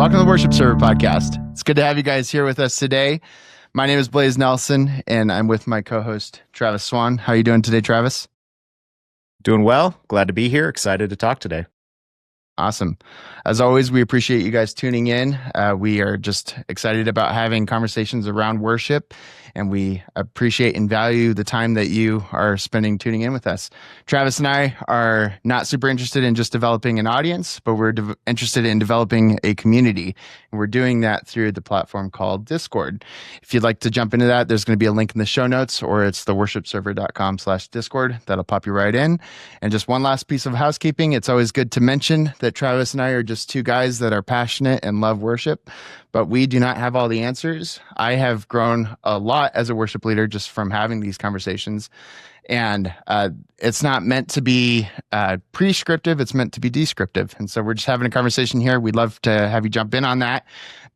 Welcome to the Worship Server Podcast. It's good to have you guys here with us today. My name is Blaise Nelson, and I'm with my co-host, Travis Swan. How are you doing today, Travis? Doing well. Glad to be here. Excited to talk today. Awesome. As always, we appreciate you guys tuning in. We are just excited about having conversations around worship, and we appreciate and value the time that you are spending tuning in with us. Travis and I are not super interested in just developing an audience, but we're interested in developing a community, and we're doing that through the platform called Discord. If you'd like to jump into that, there's going to be a link in the show notes, or it's theworshipserver.com/Discord. That'll pop you right in. And just one last piece of housekeeping. It's always good to mention that Travis and I are just two guys that are passionate and love worship, but we do not have all the answers. I have grown a lot as a worship leader just from having these conversations. And it's not meant to be prescriptive, it's meant to be descriptive. And so we're just having a conversation here. We'd love to have you jump in on that,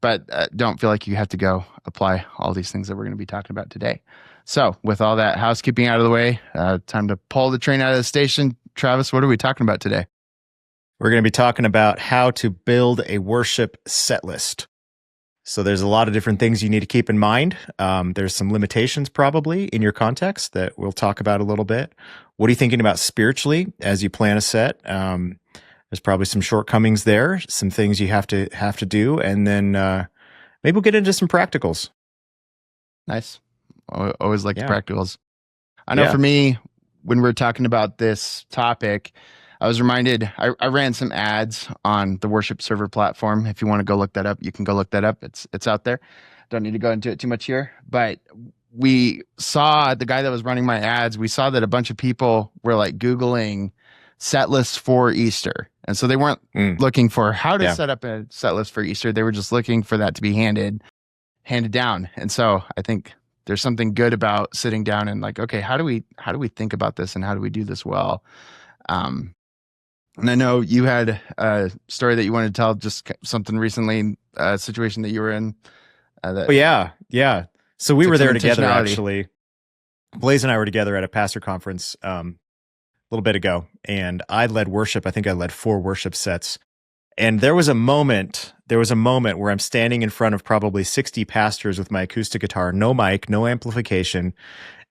but don't feel like you have to go apply all these things that we're going to be talking about today. So with all that housekeeping out of the way, time to pull the train out of the station. Travis, what are we talking about today? We're going to be talking about how to build a worship set list. So there's a lot of different things you need to keep in mind. There's some limitations probably in your context that we'll talk about a little bit. What are you thinking about spiritually as you plan a set? There's probably some shortcomings there, some things you have to do, and then maybe we'll get into some practicals. Nice. I always like the practicals. I know for me, when we're talking about this topic, I was reminded, I ran some ads on the Worship Server platform. If you want to go look that up, you can go look that up. It's out there. Don't need to go into it too much here. But we saw the guy that was running my ads, we saw that a bunch of people were like Googling set lists for Easter. And so they weren't looking for how to set up a set list for Easter. They were just looking for that to be handed down. And so I think there's something good about sitting down and like, okay, how do we think about this and how do we do this well? And I know you had a story that you wanted to tell, just something recently, a situation that you were in. Yeah. So we were there together, actually. Blaise and I were together at a pastor conference a little bit ago, and I led worship. I think I led 4 worship sets. And there was a moment where I'm standing in front of probably 60 pastors with my acoustic guitar, no mic, no amplification.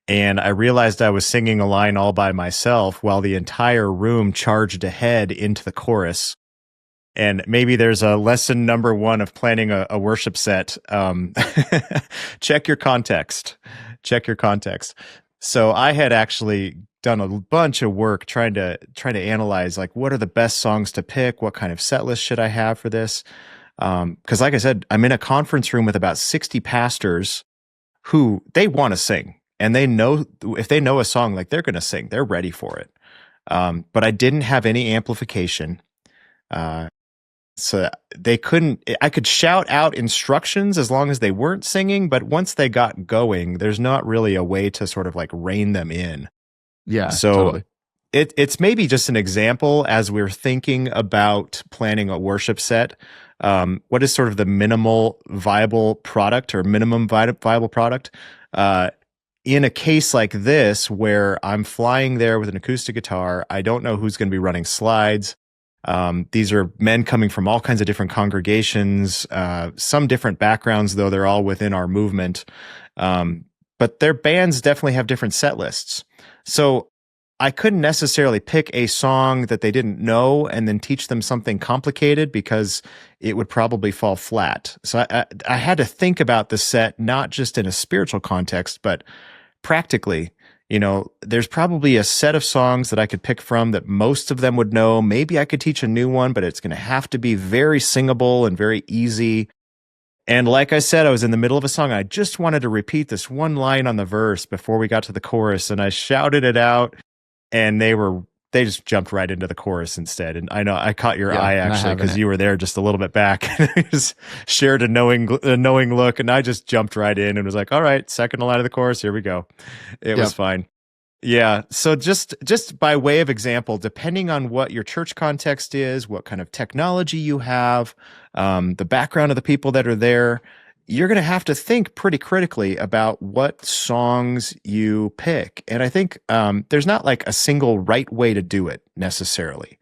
And I realized I was singing a line all by myself while the entire room charged ahead into the chorus. And maybe there's a lesson number 1 of planning a worship set. Check your context. So I had actually done a bunch of work trying to analyze, like, what are the best songs to pick? What kind of set list should I have for this? Because like I said, I'm in a conference room with about 60 pastors who they want to sing. And they know, if they know a song, like, they're going to sing, they're ready for it. But I didn't have any amplification. So I could shout out instructions as long as they weren't singing. But once they got going, there's not really a way to sort of like rein them in. Yeah. So totally. It's maybe just an example as we're thinking about planning a worship set. What is sort of the minimal viable product or minimum viable product? In a case like this, where I'm flying there with an acoustic guitar, I don't know who's going to be running slides. These are men coming from all kinds of different congregations, some different backgrounds, though they're all within our movement. But their bands definitely have different set lists. So I couldn't necessarily pick a song that they didn't know and then teach them something complicated, because it would probably fall flat. So I had to think about the set, not just in a spiritual context, but practically. There's probably a set of songs that I could pick from that most of them would know. Maybe I could teach a new one, but it's going to have to be very singable and very easy. And like I said, I was in the middle of a song. I just wanted to repeat this one line on the verse before we got to the chorus, and I shouted it out, and they just jumped right into the chorus instead. And I know I caught your eye, actually, because you were there just a little bit back. I just shared a knowing look, and I just jumped right in and was like, all right, second line of the chorus, here we go. It was fine. Yeah. So just by way of example, depending on what your church context is, what kind of technology you have, the background of the people that are there, you're going to have to think pretty critically about what songs you pick. And I think there's not like a single right way to do it necessarily.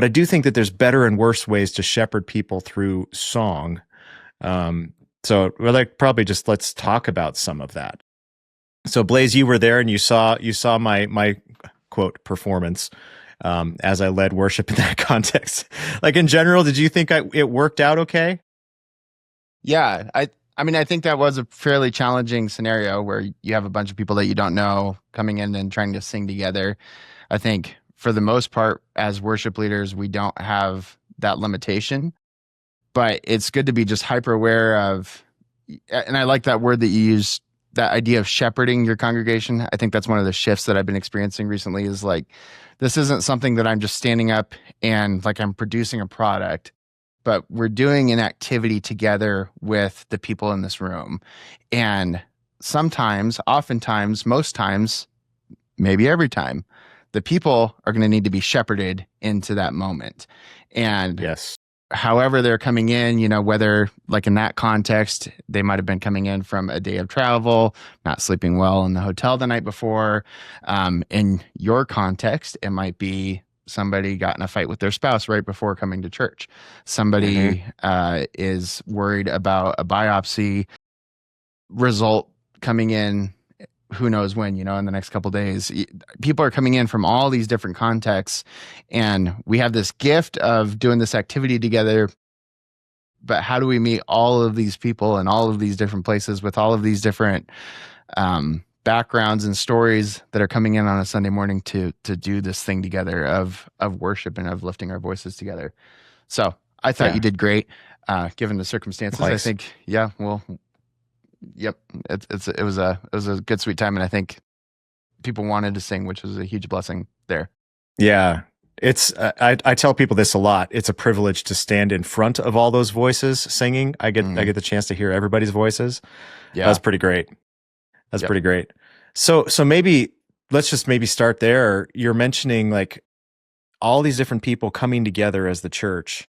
But I do think that there's better and worse ways to shepherd people through song. So we're like, probably just let's talk about some of that. So Blaise, you were there and you saw my quote performance as I led worship in that context. Like in general, did you think it worked out okay? Yeah, I mean, I think that was a fairly challenging scenario where you have a bunch of people that you don't know coming in and trying to sing together. I think for the most part, as worship leaders, we don't have that limitation, but it's good to be just hyper aware of, and I like that word that you use, that idea of shepherding your congregation. I think that's one of the shifts that I've been experiencing recently is like, this isn't something that I'm just standing up and like I'm producing a product, but we're doing an activity together with the people in this room. And sometimes, oftentimes, most times, maybe every time, the people are going to need to be shepherded into that moment. And yes, however they're coming in, whether like in that context, they might have been coming in from a day of travel, not sleeping well in the hotel the night before. In your context, it might be somebody got in a fight with their spouse right before coming to church. Somebody is worried about a biopsy result coming in who knows when, in the next couple of days. People are coming in from all these different contexts, and we have this gift of doing this activity together. But how do we meet all of these people in all of these different places with all of these different backgrounds and stories that are coming in on a Sunday morning to do this thing together of worship and of lifting our voices together? So I thought you did great, given the circumstances. Nice. I think, yep. It was a good sweet time, and I think people wanted to sing, which was a huge blessing there. Yeah, it's I tell people this a lot. It's a privilege to stand in front of all those voices singing. I get the chance to hear everybody's voices. Yeah, that's pretty great. That's pretty great. So maybe let's just start there. You're mentioning like all these different people coming together as the church,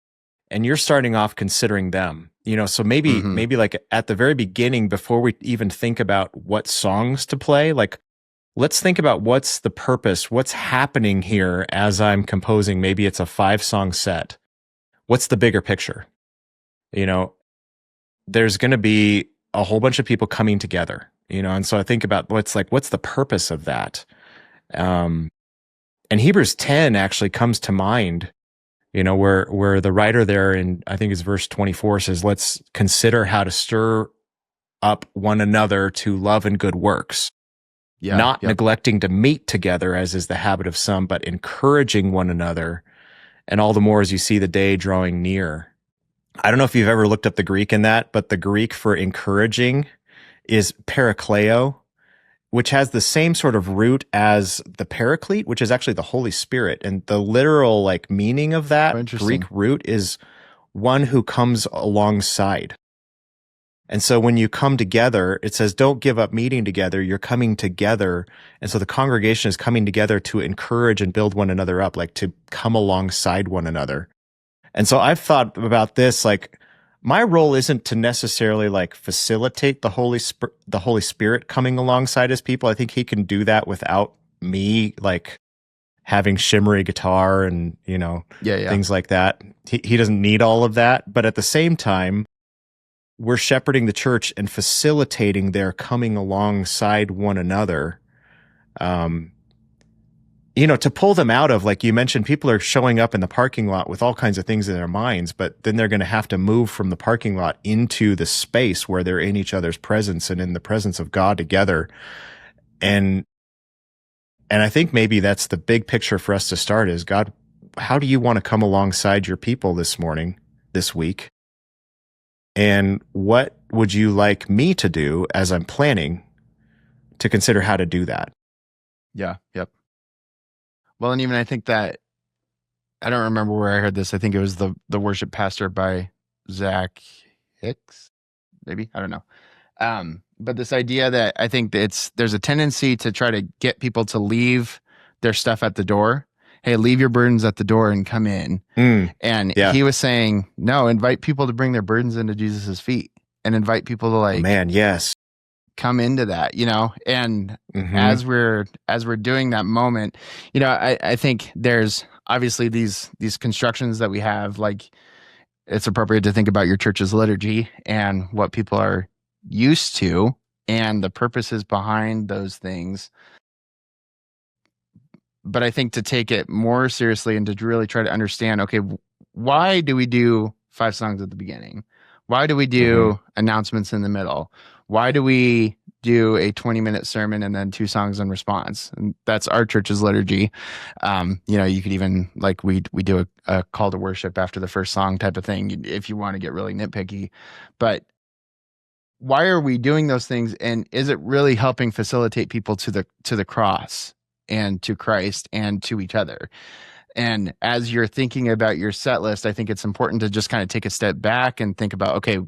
and you're starting off considering them. So maybe like at the very beginning, before we even think about what songs to play, like let's think about what's the purpose, what's happening here as I'm composing. Maybe it's a 5-song set. What's the bigger picture? There's going to be a whole bunch of people coming together, and so I think about what's the purpose of that? And Hebrews 10 actually comes to mind. Where the writer there in, I think it's verse 24 says, let's consider how to stir up one another to love and good works, not neglecting to meet together as is the habit of some, but encouraging one another, and all the more as you see the day drawing near. I don't know if you've ever looked up the Greek in that, but the Greek for encouraging is parakleo, which has the same sort of root as the paraclete, which is actually the Holy Spirit. And the literal meaning of that Greek root is one who comes alongside. And so when you come together, it says, don't give up meeting together. You're coming together. And so the congregation is coming together to encourage and build one another up, to come alongside one another. And so I've thought about this, my role isn't to necessarily facilitate the Holy Spirit coming alongside his people. I think he can do that without me having shimmery guitar and things like that. He doesn't need all of that. But at the same time, we're shepherding the church and facilitating their coming alongside one another. To pull them out of, like you mentioned, people are showing up in the parking lot with all kinds of things in their minds, but then they're going to have to move from the parking lot into the space where they're in each other's presence and in the presence of God together. And I think maybe that's the big picture for us to start is, God, how do you want to come alongside your people this morning, this week? And what would you like me to do as I'm planning to consider how to do that? Yeah. Yep. Well, and even I think that, I don't remember where I heard this. I think it was the worship pastor by Zach Hicks, maybe, I don't know. But this idea that I think that there's a tendency to try to get people to leave their stuff at the door. Hey, leave your burdens at the door and come in. And he was saying, no, invite people to bring their burdens into Jesus's feet, and invite people to come into that, and as we're doing that moment, I think there's obviously these constructions that we have, like it's appropriate to think about your church's liturgy and what people are used to and the purposes behind those things. But I think to take it more seriously and to really try to understand, okay, why do we do 5 songs at the beginning? Why do we Mm-hmm. do announcements in the middle? Why do we do a 20-minute sermon and then 2 songs in response? And that's our church's liturgy. You could even, like, we do a call to worship after the first song type of thing if you want to get really nitpicky. But why are we doing those things, and is it really helping facilitate people to the cross and to Christ and to each other? And as you're thinking about your set list, I think it's important to just kind of take a step back and think about, okay,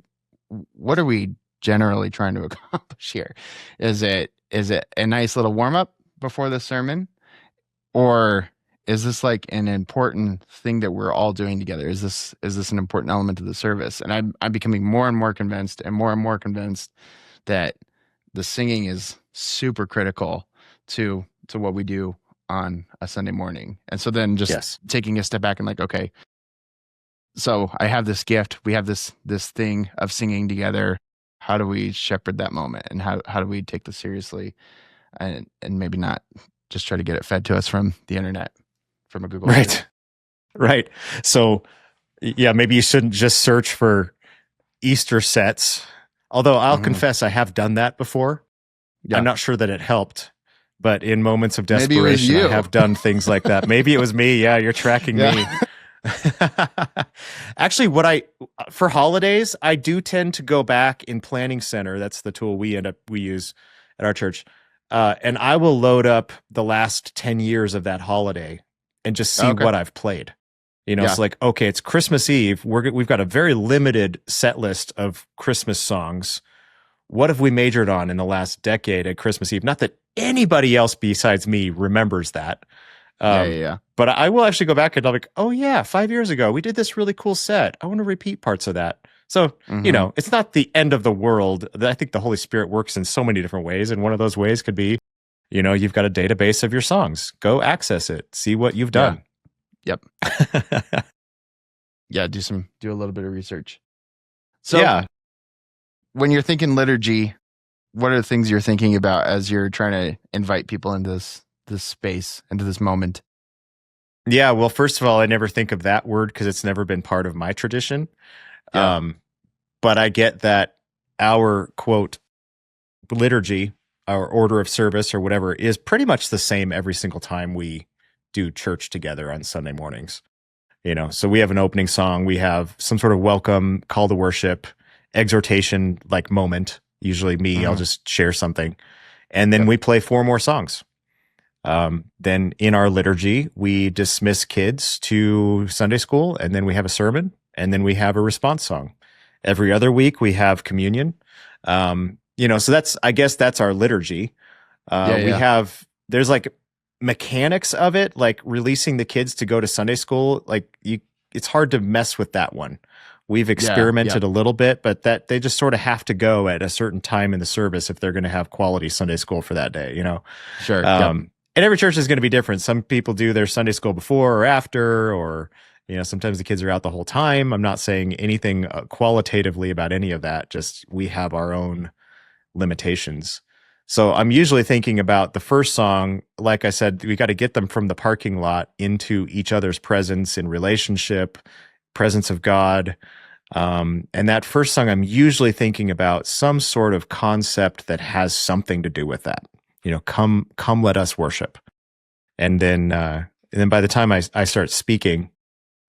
what are we generally trying to accomplish here? Is it a nice little warm up before the sermon, or is this like an important thing that we're all doing together? Is this an important element of the service? And I'm becoming more and more convinced that the singing is super critical to what we do on a Sunday morning. And so then just Yes. taking a step back and like, okay, so I have this gift, we have this thing of singing together. How do we shepherd that moment, and how do we take this seriously, and maybe not just try to get it fed to us from the internet, from a Google Right. search. Right. So, yeah, maybe you shouldn't just search for Easter sets. Although I'll confess, I have done that before. Yeah. I'm not sure that it helped, but in moments of Maybe it was desperation, I you. have done things like that. Maybe it was me. Yeah, you're tracking me. Actually, for holidays, I do tend to go back in Planning Center. That's the tool we use at our church. And I will load up the last 10 years of that holiday and just see Okay. what I've played. Yeah. It's like, okay, it's Christmas Eve. We've got a very limited set list of Christmas songs. What have we majored on in the last decade at Christmas Eve? Not that anybody else besides me remembers that. Yeah. But I will actually go back and I'm like, oh yeah, 5 years ago, we did this really cool set. I want to repeat parts of that. So, it's not the end of the world. I think the Holy Spirit works in so many different ways. And one of those ways could be, you've got a database of your songs. Go access it. See what you've done. Yep. Yeah, do a little bit of research. So yeah. when you're thinking liturgy, what are the things you're thinking about as you're trying to invite people into this space, into this moment? Yeah, well, first of all, I never think of that word because it's never been part of my tradition. Yeah. But I get that our, quote, liturgy, our order of service or whatever, is pretty much the same every single time we do church together on Sunday mornings. So we have an opening song, we have some sort of welcome, call to worship, exhortation like moment. Usually me, I'll just share something. And then we play 4 more songs. Then in our liturgy, we dismiss kids to Sunday school, and then we have a sermon, and then we have a response song. Every other week we have communion. So I guess that's our liturgy. There's like mechanics of it, like releasing the kids to go to Sunday school. It's hard to mess with that one. We've experimented a little bit, but that they just sort of have to go at a certain time in the service if they're going to have quality Sunday school for that day, Sure. And every church is going to be different. Some people do their Sunday school before or after, or, sometimes the kids are out the whole time. I'm not saying anything qualitatively about any of that. Just we have our own limitations. So I'm usually thinking about the first song. Like I said, we got to get them from the parking lot into each other's presence in relationship, presence of God. And that first song, I'm usually thinking about some sort of concept that has something to do with that. Come, let us worship. And then by the time I start speaking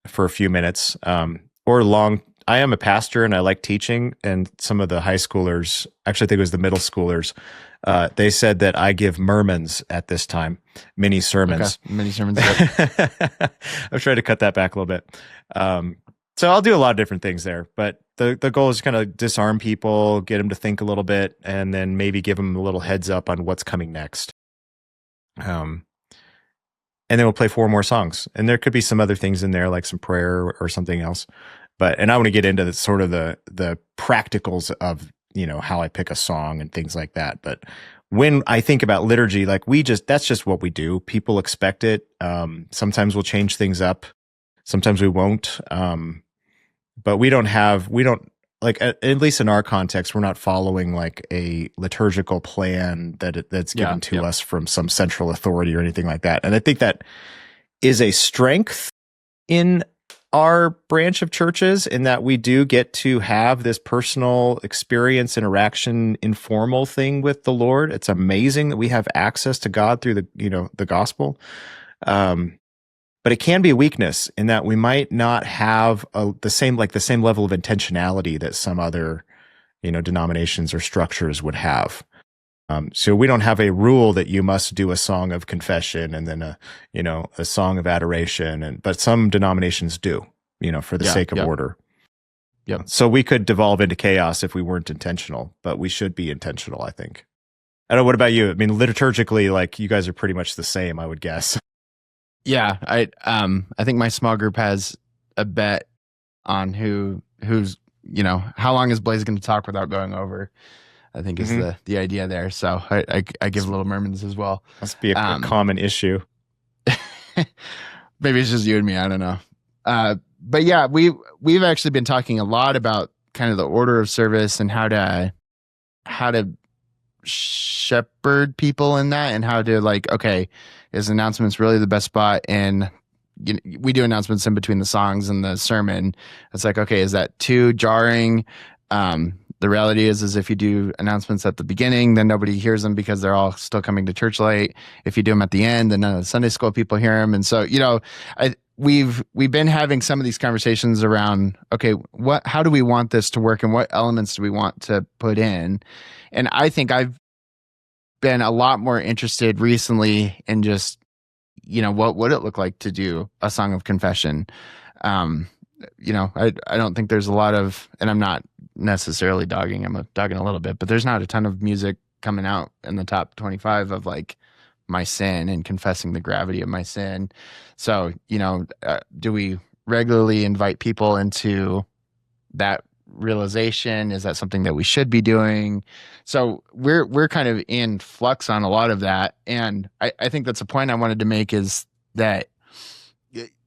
for a few minutes, or long, I am a pastor and I like teaching. And some of the high schoolers, actually I think it was the middle schoolers, they said that I give mermons at this time, mini sermons. Okay. Mini sermons. I've tried to cut that back a little bit. So I'll do a lot of different things there, but the goal is to kind of disarm people, get them to think a little bit, and then maybe give them a little heads up on what's coming next. And then we'll play 4 more songs, and there could be some other things in there, like some prayer or something else. And I want to get into the practicals of how I pick a song and things like that. But when I think about liturgy, like that's just what we do. People expect it. Sometimes we'll change things up. Sometimes we won't. But we don't like, at least in our context, we're not following like a liturgical plan that's given to us from some central authority or anything like that. And I think that is a strength in our branch of churches, in that we do get to have this personal experience, interaction, informal thing with the Lord. It's amazing that we have access to God through the gospel. But it can be a weakness in that we might not have the same level of intentionality that some other, denominations or structures would have. So we don't have a rule that you must do a song of confession and then a song of adoration, but some denominations do, for the sake of order. Yep. So we could devolve into chaos if we weren't intentional, but we should be intentional, I think. I don't know. What about you? I mean, liturgically, like, you guys are pretty much the same, I would guess. Yeah, I think my small group has a bet on who's how long is Blaise going to talk without going over, I think is the idea there. So I give Little Mermaids as well. Must be a common issue. Maybe it's just you and me. I don't know. But yeah, we've actually been talking a lot about kind of the order of service and how to shepherd people in that, and how to, like, okay, is announcements really the best spot? And we do announcements in between the songs and the sermon. It's like, okay, is that too jarring? The reality is if you do announcements at the beginning, then nobody hears them because they're all still coming to church late. If you do them at the end, then none of the Sunday school people hear them. And so, we've been having some of these conversations around, okay, how do we want this to work, and what elements do we want to put in? And I think I've been a lot more interested recently in just, what would it look like to do a song of confession? I don't think there's a lot of, and I'm not necessarily dogging, I'm dogging a little bit, but there's not a ton of music coming out in the top 25 of like my sin and confessing the gravity of my sin. So, do we regularly invite people into that realization? Is that something that we should be doing? So we're kind of in flux on a lot of that. And I think that's a point I wanted to make, is that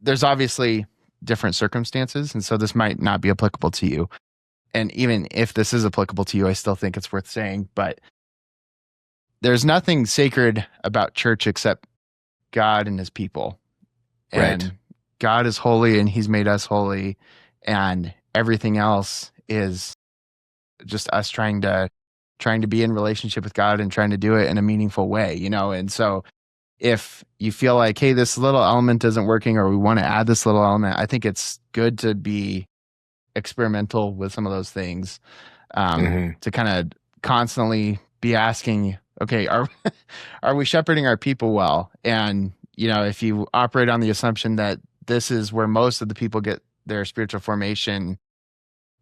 there's obviously different circumstances. And so this might not be applicable to you. And even if this is applicable to you, I still think it's worth saying, but there's nothing sacred about church except God and his people. And right. God is holy, and he's made us holy. And everything else is just us trying to be in relationship with God and trying to do it in a meaningful way, And so if you feel like, hey, this little element isn't working, or we want to add this little element, I think it's good to be experimental with some of those things, to kind of constantly be asking, okay, are we shepherding our people well? And, if you operate on the assumption that this is where most of the people get their spiritual formation,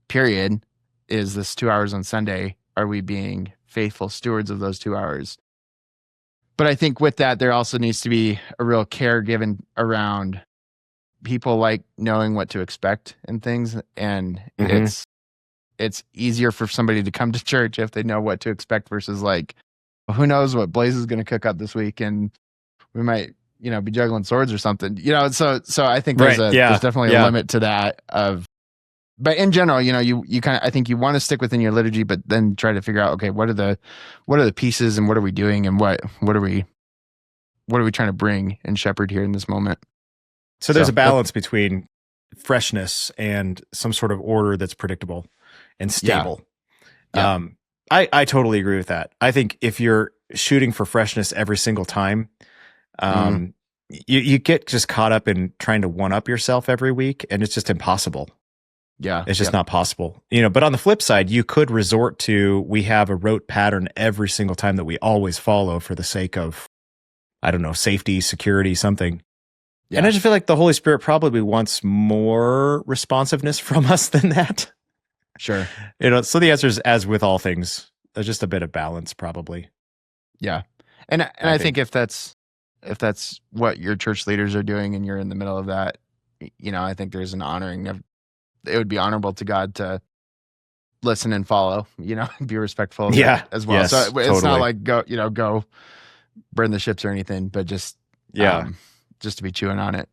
period, is this 2 hours on Sunday, are we being faithful stewards of those 2 hours? But I think with that, there also needs to be a real care given around people, like knowing what to expect and things. And it's easier for somebody to come to church if they know what to expect, versus like, well, who knows what Blaise is going to cook up this week, and we might, be juggling swords or something, so I think there's definitely a limit to that but in general, you kind of, I think you want to stick within your liturgy, but then try to figure out, okay, what are the pieces, and what are we doing, and what are we trying to bring and shepherd here in this moment? So there's a balance between freshness and some sort of order that's predictable and stable. Yeah. I totally agree with that. I think if you're shooting for freshness every single time, you get just caught up in trying to one up yourself every week, and it's just impossible. Yeah. It's just not possible. But on the flip side, you could resort to, we have a rote pattern every single time that we always follow for the sake of, I don't know, safety, security, something. Yeah. And I just feel like the Holy Spirit probably wants more responsiveness from us than that. Sure. So the answer is, as with all things, there's just a bit of balance, probably. Yeah. And I think if that's what your church leaders are doing, and you're in the middle of that, I think there's an honoring of, it would be honorable to God to listen and follow, be respectful of it Yeah. as well. So Yes, it's not totally. like go burn the ships or anything, but Yeah. just to be chewing on it.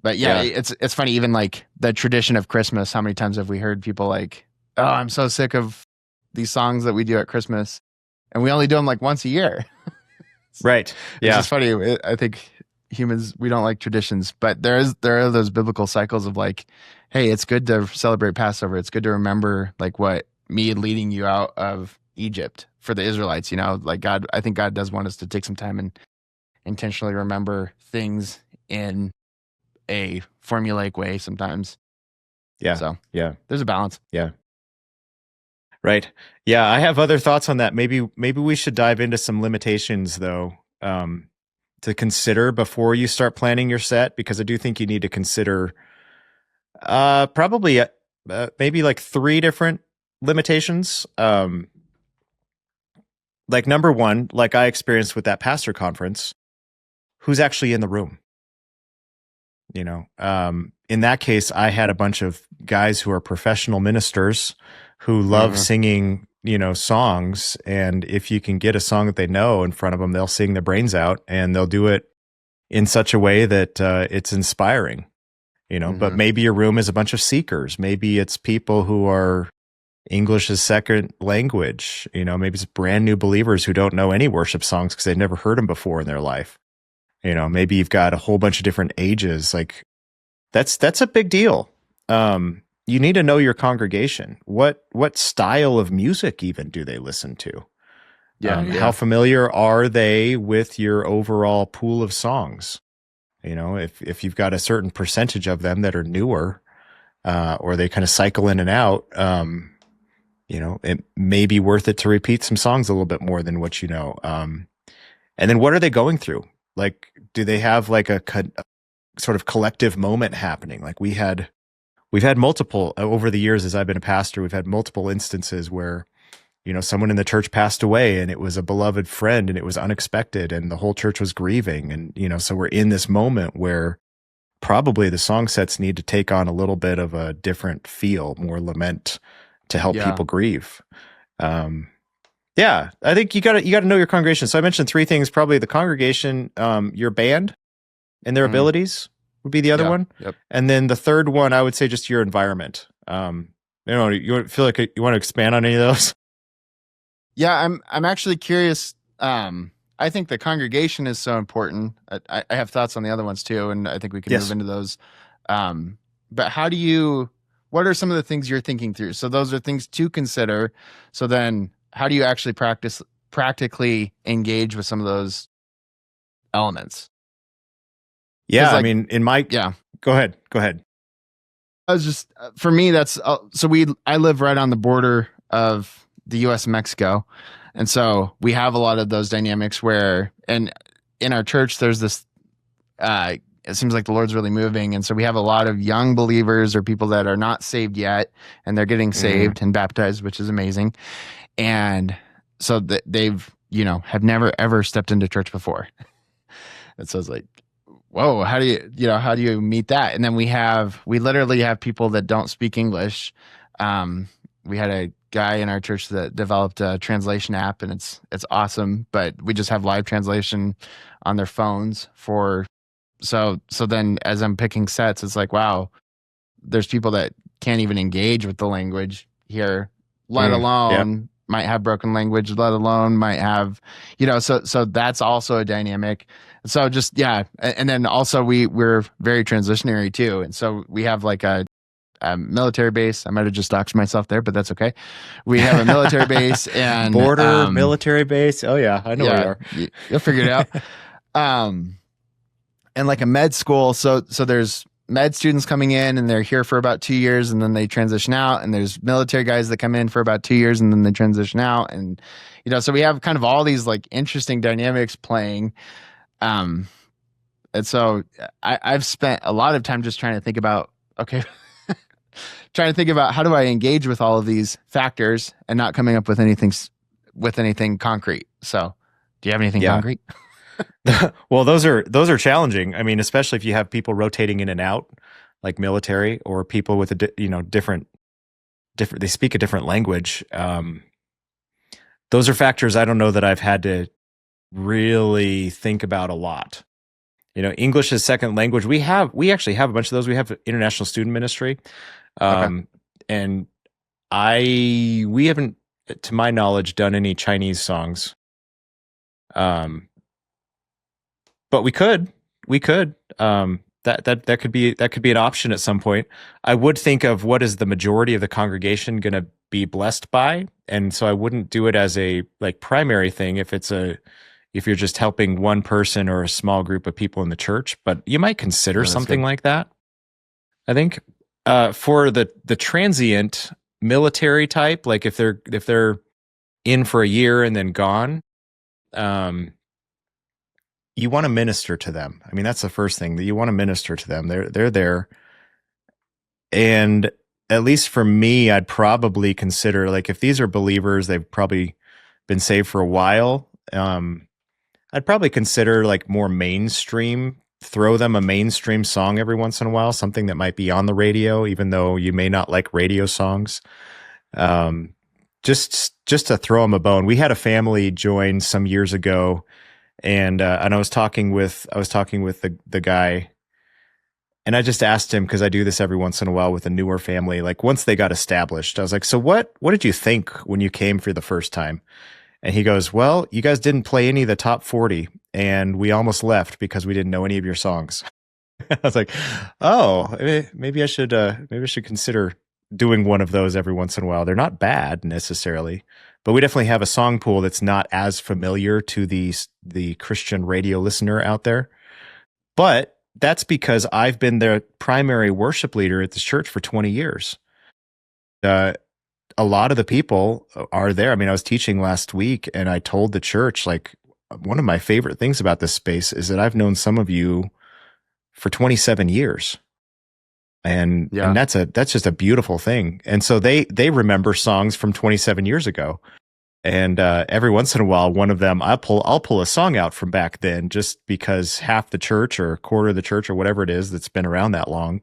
But yeah, Yeah. it's funny, even like the tradition of Christmas. How many times have we heard people like, "Oh, I'm so sick of these songs that we do at Christmas," and we only do them like once a year. Right. It's Yeah. just funny. I think humans, we don't like traditions, but there are those biblical cycles of like, hey, it's good to celebrate Passover. It's good to remember like what me leading you out of Egypt for the Israelites. Like God, I think God does want us to take some time and intentionally remember things in a formulaic way sometimes. Yeah. So Yeah. there's a balance. Yeah. Right. Yeah, I have other thoughts on that. Maybe we should dive into some limitations though, to consider before you start planning your set, because I do think you need to consider probably maybe like three different limitations. Like number one, like I experienced with that pastor conference, who's actually in the room? In that case, I had a bunch of guys who are professional ministers who love Mm-hmm. singing, songs. And if you can get a song that they know in front of them, they'll sing their brains out, and they'll do it in such a way that it's inspiring, But Mm-hmm. maybe your room is a bunch of seekers. Maybe it's people who are English as second language. Maybe it's brand new believers who don't know any worship songs because they've never heard them before in their life. Maybe you've got a whole bunch of different ages. Like that's a big deal. You need to know your congregation. What style of music even do they listen to? Yeah. How familiar are they with your overall pool of songs? If you've got a certain percentage of them that are newer, or they kind of cycle in and out, it may be worth it to repeat some songs a little bit more than what you know. And then what are they going through? Like, do they have like a sort of collective moment happening? Like we've had multiple over the years as I've been a pastor, we've had multiple instances where, someone in the church passed away and it was a beloved friend and it was unexpected and the whole church was grieving. And, so we're in this moment where probably the song sets need to take on a little bit of a different feel, more lament to help Yeah. people grieve. Yeah, I think you got to know your congregation. So I mentioned three things, probably the congregation, your band and their Mm-hmm. abilities would be the other one. Yep. And then the third one, I would say just your environment. You feel like you want to expand on any of those? Yeah, I'm actually curious. I think the congregation is so important. I have thoughts on the other ones too, and I think we can Yes. move into those. But what are some of the things you're thinking through? So those are things to consider. So then how do you actually practically engage with some of those elements? Yeah, Like, I mean, yeah, go ahead. I was just for me that's I live right on the border of the U.S. and Mexico, and so we have a lot of those dynamics where, and in our church there's this. It seems like the Lord's really moving, and so we have a lot of young believers or people that are not saved yet, and they're getting saved and baptized, which is amazing, and so they've have never ever stepped into church before, and so it's like, whoa, how do you meet that? And then we literally have people that don't speak English. We had a guy in our church that developed a translation app, and it's awesome, but we just have live translation on their phones so then as I'm picking sets, it's like, wow, there's people that can't even engage with the language here, let alone might have broken language, let alone might have, so that's also a dynamic. So just, yeah. And then also we're very transitionary too. And so we have like a military base. I might have just doxed myself there, but that's okay. We have a military base and border military base. Oh yeah, I know where you are. You'll figure it out. And like a med school. So there's med students coming in and they're here for about 2 years and then they transition out. And there's military guys that come in for about 2 years and then they transition out. And, so we have kind of all these like interesting dynamics playing. And so I've spent a lot of time just trying to think about, how do I engage with all of these factors and not coming up with anything concrete. So do you have anything concrete? Well, those are challenging. I mean, especially if you have people rotating in and out, like military, or people with different different. They speak a different language. Those are factors I don't know that I've had to really think about a lot. English is second language. We actually have a bunch of those. We have international student ministry, Okay. um, and we haven't, to my knowledge, done any Chinese songs. But we could. That could be an option at some point. I would think of what is the majority of the congregation going to be blessed by, and so I wouldn't do it as a like primary thing if you're just helping one person or a small group of people in the church. But you might consider No, that's something good. like that. I think for the transient military type, like if they're in for a year and then gone, um, you want to minister to them. I mean, that's the first thing, that you want to minister to them. They're there. And at least for me, I'd probably consider, like, if these are believers, they've probably been saved for a while. I'd probably consider like more mainstream, throw them a mainstream song every once in a while, something that might be on the radio, even though you may not like radio songs. Um, just to throw them a bone. We had a family join some years ago, and I was talking with the guy, and I just asked him, because I do this every once in a while with a newer family. Like, once they got established, I was like, "So what did you think when you came for the first time?" And he goes, "Well, you guys didn't play any of the top 40, and we almost left because we didn't know any of your songs." I was like, "Oh, maybe I should consider doing one of those every once in a while. They're not bad necessarily, but we definitely have a song pool that's not as familiar to the Christian radio listener out there. But that's because I've been the primary worship leader at this church for 20 years. Uh, a lot of the people are there. I mean, I was teaching last week, and I told the church, like, one of my favorite things about this space is that I've known some of you for 27 years. And Yeah. that's just a beautiful thing. And so they remember songs from 27 years ago. And every once in a while, one of them, I'll pull a song out from back then, just because half the church or a quarter of the church or whatever it is that's been around that long,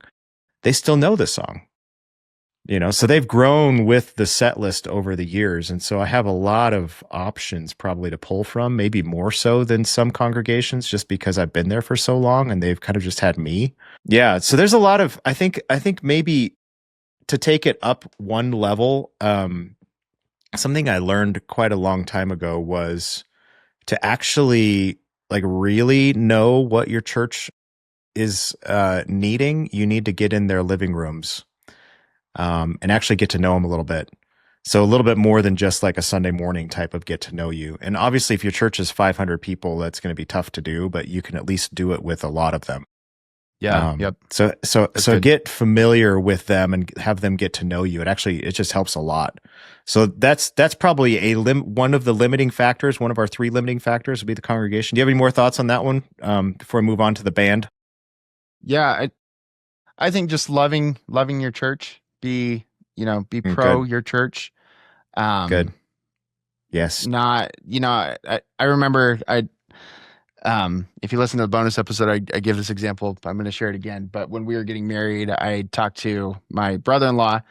they still know the song. So they've grown with the set list over the years. And so I have a lot of options probably to pull from, maybe more so than some congregations, just because I've been there for so long and they've kind of just had me. Yeah. So there's a lot of, I think maybe to take it up one level, something I learned quite a long time ago was to actually like really know what your church is needing. You need to get in their living rooms, and actually get to know them a little bit. So a little bit more than just like a Sunday morning type of get to know you. And obviously, if your church is 500 people, that's going to be tough to do, but you can at least do it with a lot of them. Yeah. Yep. That's So good. get familiar with them and have them get to know you. It just helps a lot. So that's probably one of the limiting factors. One of our three limiting factors would be the congregation. Do you have any more thoughts on that one before I move on to the band? Yeah. I think just loving your church, be pro Good. your church. Good. Yes. Not, I remember if you listen to the bonus episode, I give this example. I'm going to share it again. But when we were getting married, I talked to my brother-in-law,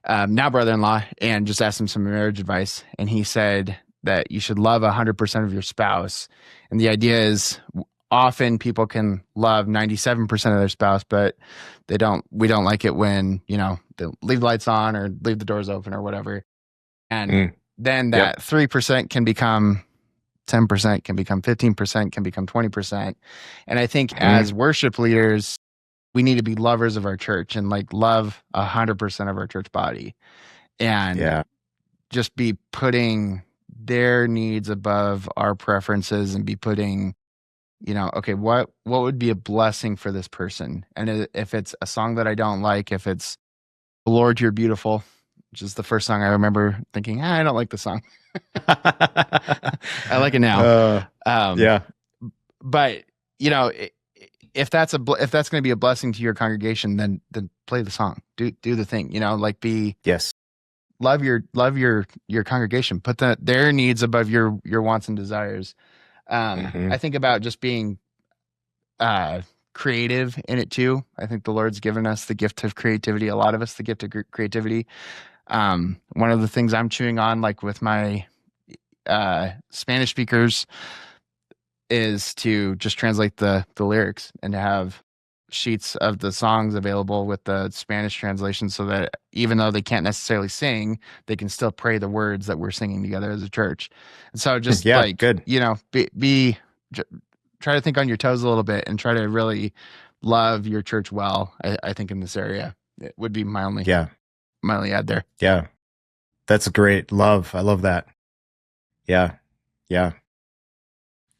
now brother-in-law, and just asked him some marriage advice. And he said that you should love 100% of your spouse. And the idea is often people can love 97% of their spouse, but we don't like it when, they leave the lights on or leave the doors open or whatever. And Mm, then yep. that 3% can become 10%, can become 15%, can become 20%. And I think Mm, as worship leaders, we need to be lovers of our church and like love 100% of our church body and yeah. just be putting their needs above our preferences and be putting, okay, what would be a blessing for this person? And if it's a song that I don't like, if it's Lord, You're Beautiful, which is the first song I remember thinking, I don't like the song. I like it now. uh, Um, yeah. but if that's if that's going to be a blessing to your congregation, then play the song, do the thing, like Yes. love your congregation, put their needs above your wants and desires. Hmm. I think about just being creative in it too. I think the Lord's given us the gift of creativity, a lot of us the gift of creativity. One of the things I'm chewing on, like with my Spanish speakers, is to just translate the lyrics and to have sheets of the songs available with the Spanish translation, so that even though they can't necessarily sing, they can still pray the words that we're singing together as a church. And so just Yeah, like, good. try to think on your toes a little bit and try to really love your church well. I think in this area, it would be Yeah, my only add there. yeah. That's great. Love. I love that. Yeah, yeah.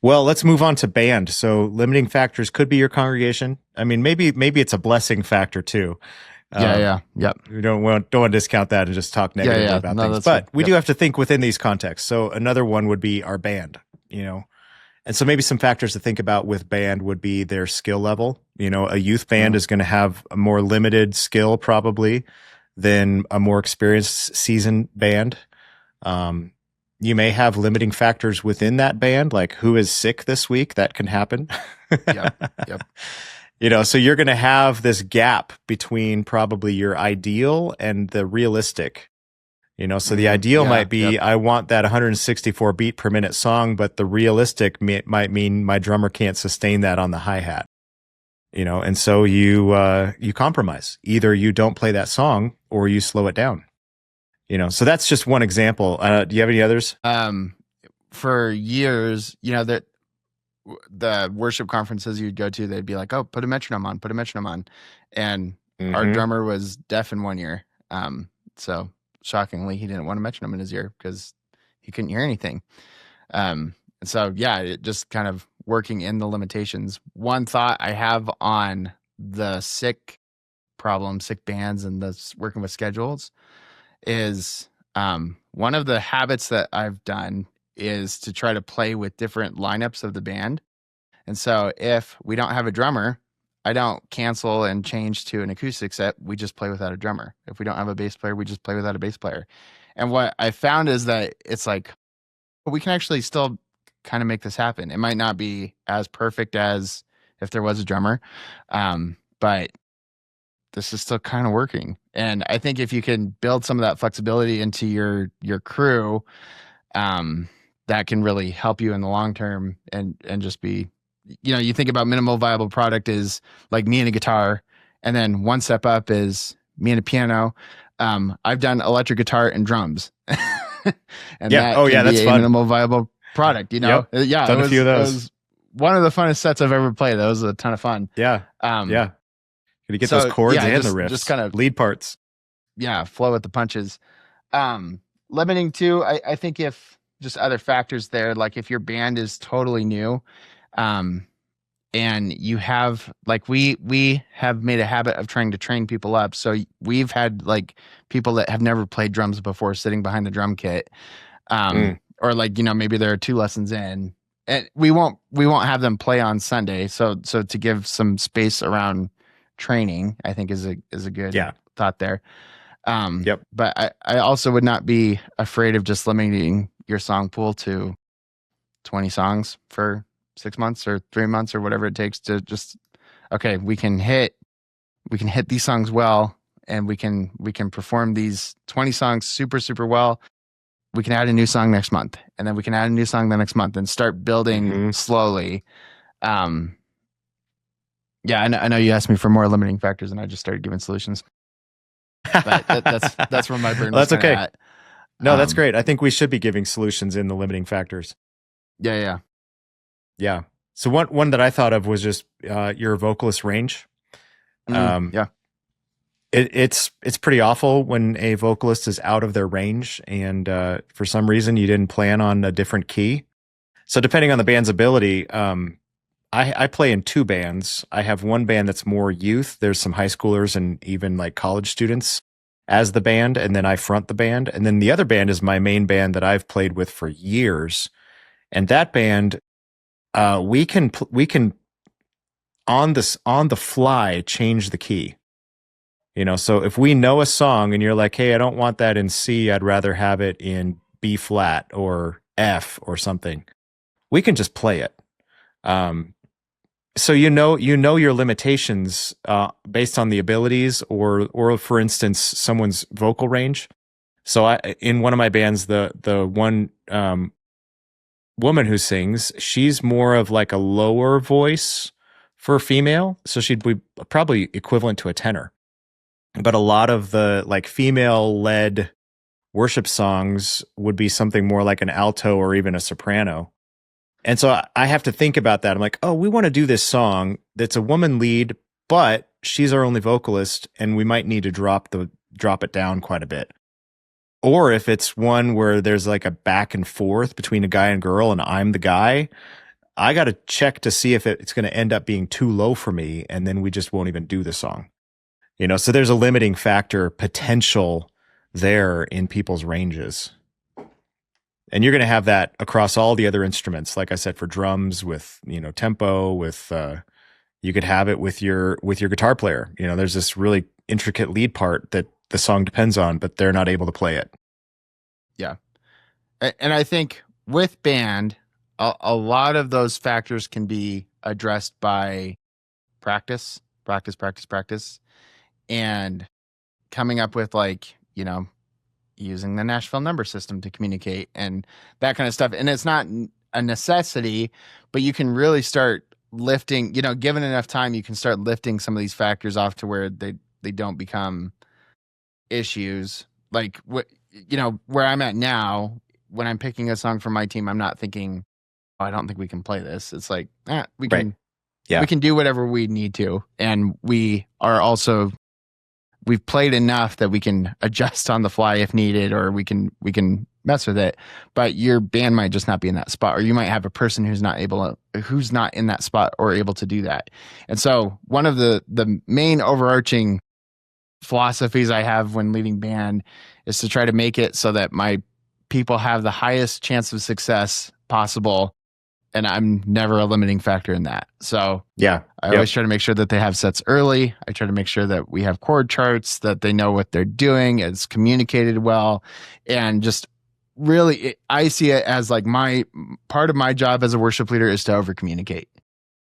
Well, let's move on to band. So limiting factors could be your congregation. I mean, maybe it's a blessing factor too. Yeah, Um, yeah, yep. we don't want to discount that and just talk Yeah, negatively yeah. about No, things. that's But good. we Yep. do have to think within these contexts. So another one would be our band, you know. And so maybe some factors to think about with band would be their skill level. You know, a youth band is going to have a more limited skill probably than a more experienced seasoned band. Um, you may have limiting factors within that band, like who is sick this week. That can happen. Yep. Yep. You know, so you're going to have this gap between probably your ideal and the realistic. You know, so the ideal Yeah. might be Yep. I want that 164 beat per minute song, but the realistic might mean my drummer can't sustain that on the hi-hat. You know, and so you compromise. Either you don't play that song or you slow it down. You know, so that's just one example. Do you have any others? For years, that the worship conferences you'd go to, they'd be like, "Oh, put a metronome on," and our drummer was deaf in one ear. So shockingly, he didn't want a metronome in his ear because he couldn't hear anything. And so yeah, it just kind of working in the limitations. One thought I have on the sick bands, and the working with schedules is one of the habits that I've done is to try to play with different lineups of the band. And so if we don't have a drummer, I don't cancel and change to an acoustic set. We just play without a drummer. If we don't have a bass player, we just play without a bass player. And what I found is that it's like, we can actually still kind of make this happen. It might not be as perfect as if there was a drummer, but this is still kind of working. And I think if you can build some of that flexibility into your crew, that can really help you in the long term, and just be, you think about minimal viable product is like me and a guitar, and then one step up is me and a piano. I've done electric guitar and drums, and Yeah. that Oh, can yeah. be That's a fun. minimal viable product. Yep. Yeah, Done a few of it those. was one of the funnest sets I've ever played. That was a ton of fun. Yeah. Yeah. Gonna get those So chords yeah, and the riffs, just kind of, lead parts. yeah, flow with the punches. Limiting too, I think if just other factors there, like if your band is totally new, um, and you have, like, we have made a habit of trying to train people up. So we've had like people that have never played drums before sitting behind the drum kit, or like, maybe there are 2 lessons in, and we won't have them play on Sunday. So to give some space around training, I think is a good thought there. Yep. But I also would not be afraid of just limiting your song pool to 20 songs for 6 months or 3 months or whatever it takes to just, okay, we can hit these songs well, and we can perform these 20 songs super, super well. We can add a new song next month, and then we can add a new song the next month, and start building slowly. Yeah, I know you asked me for more limiting factors, and I just started giving solutions. But that's where my brain was. That's okay. At. No, that's great. I think we should be giving solutions in the limiting factors. Yeah. So one that I thought of was just your vocalist range. Yeah. It's pretty awful when a vocalist is out of their range, and for some reason you didn't plan on a different key. So depending on the band's ability, I play in 2 bands. I have one band that's more youth. There's some high schoolers and even like college students as the band, and then I front the band. And then the other band is my main band that I've played with for years. And that band, we can on the fly change the key. So if we know a song and you're like, hey, I don't want that in C, I'd rather have it in B flat or F or something, we can just play it. So you know your limitations based on the abilities, or for instance someone's vocal range. So in one of my bands, the one woman who sings, she's more of like a lower voice for female, so she'd be probably equivalent to a tenor. But a lot of the like female led worship songs would be something more like an alto or even a soprano. And so I have to think about that. I'm like, oh, we want to do this song that's a woman lead, but she's our only vocalist, and we might need to drop it down quite a bit. Or if it's one where there's like a back and forth between a guy and girl and I'm the guy, I got to check to see if it's going to end up being too low for me, and then we just won't even do the song. So there's a limiting factor potential there in people's ranges. And you're going to have that across all the other instruments. Like I said, for drums with, tempo, with you could have it with your guitar player. There's this really intricate lead part that the song depends on, but they're not able to play it. Yeah. And I think with band, a lot of those factors can be addressed by practice, and coming up with using the Nashville number system to communicate and that kind of stuff. And it's not a necessity, but you can really start lifting, given enough time, you can start lifting some of these factors off to where they don't become issues. Like where I'm at now, when I'm picking a song for my team, I'm not thinking, oh, I don't think we can play this. It's like, we can, right. Yeah. We can do whatever we need to. And we've played enough that we can adjust on the fly if needed, or we can mess with it. But your band might just not be in that spot, or you might have a person who's not in that spot or able to do that. And so one of the main overarching philosophies I have when leading band is to try to make it so that my people have the highest chance of success possible. And I'm never a limiting factor in that. So yeah, I always try to make sure that they have sets early. I try to make sure that we have chord charts, that they know what they're doing, it's communicated well. And just really, I see it as like part of my job as a worship leader is to over communicate.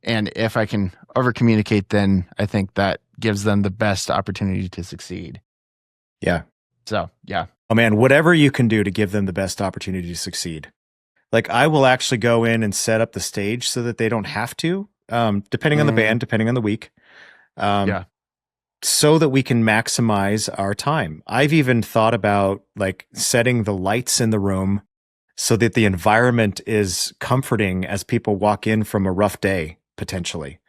And if I can over communicate, then I think that gives them the best opportunity to succeed. Yeah. So, yeah. Oh man, whatever you can do to give them the best opportunity to succeed. Like I will actually go in and set up the stage so that they don't have to, depending on the band, depending on the week, so that we can maximize our time. I've even thought about like setting the lights in the room so that the environment is comforting as people walk in from a rough day, potentially.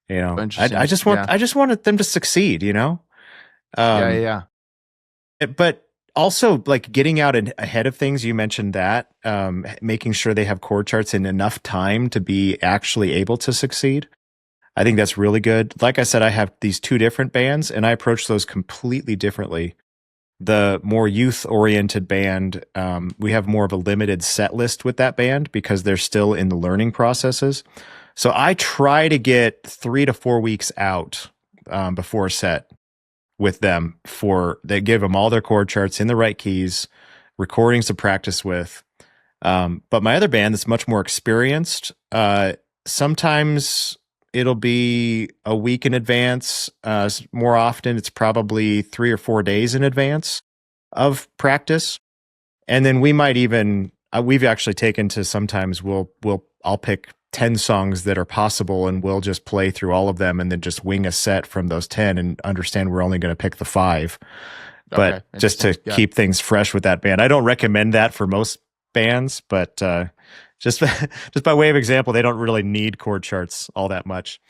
I just wanted them to succeed, Yeah. But also like getting out ahead of things. You mentioned that, making sure they have chord charts in enough time to be actually able to succeed. I think that's really good. Like I said, I have these two different bands and I approach those completely differently. The more youth-oriented band, we have more of a limited set list with that band because they're still in the learning processes. So I try to get 3 to 4 weeks out before a set with them. They give them all their chord charts in the right keys, recordings to practice with. But my other band that's much more experienced, sometimes it'll be a week in advance. More often, it's probably 3 or 4 days in advance of practice. And then we might even, we've actually taken to sometimes I'll pick 10 songs that are possible and we'll just play through all of them and then just wing a set from those 10 and understand we're only going to pick the 5. But just to keep things fresh with that band. I don't recommend that for most bands, but just by way of example, they don't really need chord charts all that much.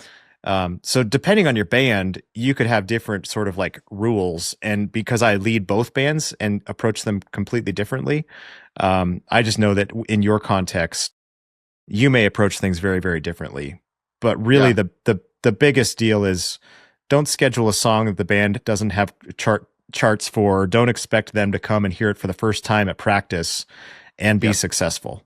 So depending on your band, you could have different sort of like rules. And because I lead both bands and approach them completely differently, I just know that in your context, you may approach things very, very differently. But really the biggest deal is don't schedule a song that the band doesn't have charts for. Don't expect them to come and hear it for the first time at practice and be successful.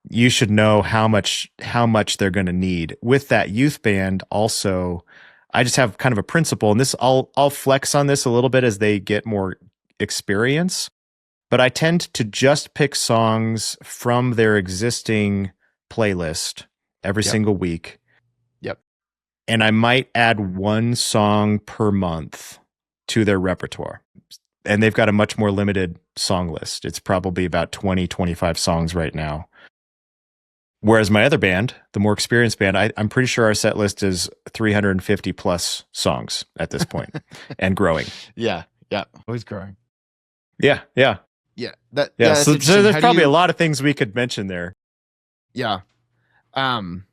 You should know how much they're going to need. With that youth band also, I just have kind of a principle, and this I'll flex on this a little bit as they get more experience, but I tend to just pick songs from their existing playlist every single week. Yep. And I might add one song per month to their repertoire. and they've got a much more limited song list. It's probably about 20, 25 songs right now. Whereas my other band, the more experienced band, I'm pretty sure our set list is 350 plus songs at this point and growing. Yeah. Always growing. Yeah. Yeah. Yeah. That's So interesting. there's How do probably a you? lot of things we could mention there. Yeah. Um.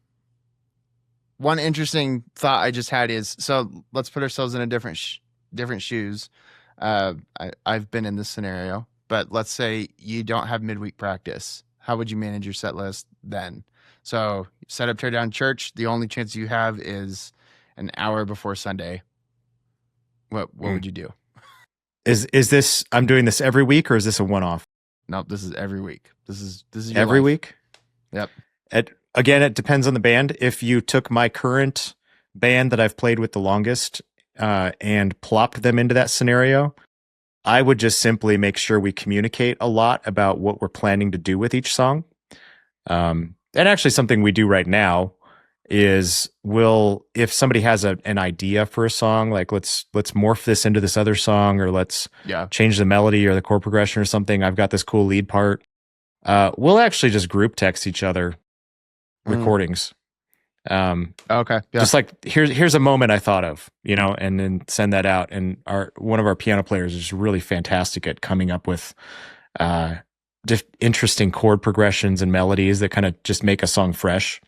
One interesting thought I just had is, so let's put ourselves in a different shoes. I've been in this scenario, but let's say you don't have midweek practice. How would you manage your set list then? So set up, tear down church. The only chance you have is an hour before Sunday. What would you do? Is this, I'm doing this every week, or is this a one-off? Nope, this is every week. This is your Every life. week? Yep. Again, it depends on the band. If you took my current band that I've played with the longest and plopped them into that scenario, I would just simply make sure we communicate a lot about what we're planning to do with each song. And actually, something we do right now is if somebody has an idea for a song, like let's morph this into this other song, or let's change the melody or the chord progression or something. I've got this cool lead part. We'll actually just group text each other recordings. Okay. Yeah. Just like here's a moment I thought of, and then send that out. And one of our piano players is really fantastic at coming up with interesting chord progressions and melodies that kind of just make a song fresh.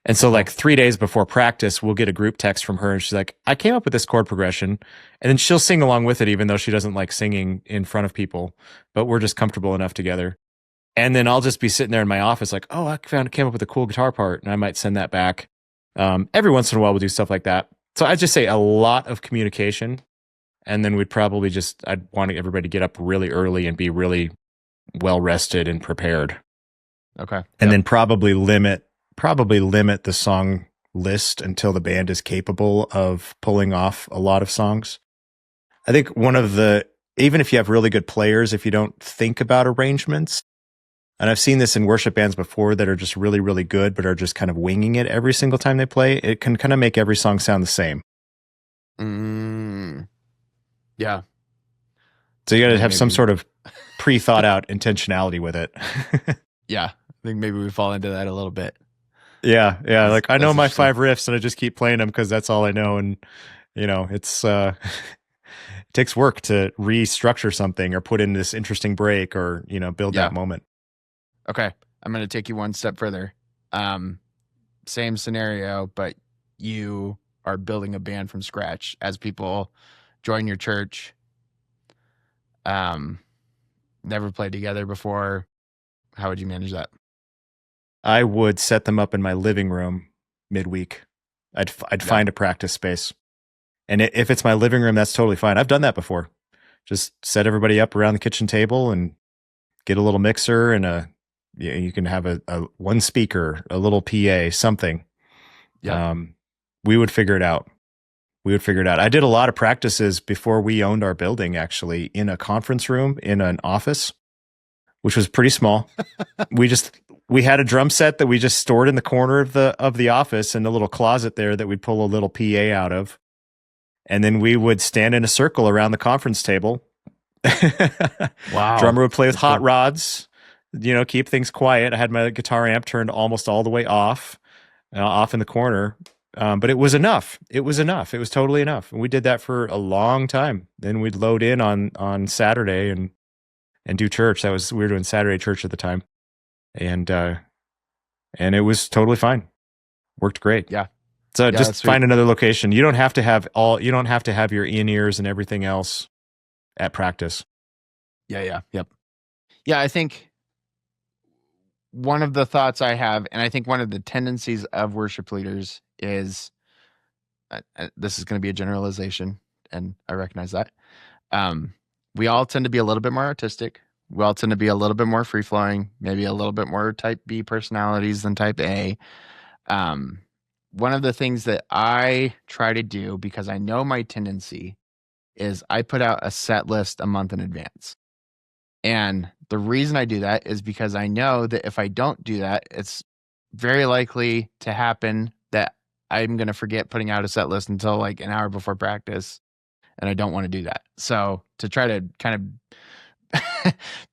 And so like 3 days before practice, we'll get a group text from her and she's like, I came up with this chord progression. And then she'll sing along with it, even though she doesn't like singing in front of people, but we're just comfortable enough together. And then I'll just be sitting there in my office like, oh, I came up with a cool guitar part, and I might send that back. Every once in a while we'll do stuff like that. So I'd just say a lot of communication. And then I'd want everybody to get up really early and be really well rested and prepared. Okay. And then probably limit the song list until the band is capable of pulling off a lot of songs. I think even if you have really good players, if you don't think about arrangements, and I've seen this in worship bands before that are just really, really good, but are just kind of winging it every single time they play, it can kind of make every song sound the same. Yeah. So you got to have some sort of pre-thought out intentionality with it. Yeah. I think maybe we fall into that a little bit. Yeah. Like I know my 5 riffs and I just keep playing them because that's all I know. And it's it takes work to restructure something or put in this interesting break or build that moment. Okay, I'm going to take you one step further. Same scenario, but you are building a band from scratch as people join your church. Never played together before. How would you manage that? I would set them up in my living room midweek. I'd find a practice space. And if it's my living room, that's totally fine. I've done that before. Just set everybody up around the kitchen table and get a little mixer and you can have a one speaker, a little PA, something. Yeah. We would figure it out. I did a lot of practices before we owned our building, actually, in a conference room in an office, which was pretty small. we had a drum set that we just stored in the corner of the office in a little closet there that we'd pull a little PA out of. And then we would stand in a circle around the conference table. Wow. Drummer would play with hot rods, keep things quiet. I had my guitar amp turned almost all the way off in the corner. But it was enough. It was totally enough. And we did that for a long time. Then we'd load in on Saturday and do church. We were doing Saturday church at the time. And it was totally fine. Worked great. Yeah. So just find another location. You don't have to have your in-ears and everything else at practice. Yeah. Yep. Yeah, I think one of the thoughts I have, and I think one of the tendencies of worship leaders is, this is going to be a generalization, and I recognize that. We all tend to be a little bit more artistic. We all tend to be a little bit more free-flowing, maybe a little bit more type B personalities than type A. One of the things that I try to do, because I know my tendency, is I put out a set list a month in advance. And the reason I do that is because I know that if I don't do that, it's very likely to happen that I'm going to forget putting out a set list until like an hour before practice. and I don't want to do that. So to try to kind of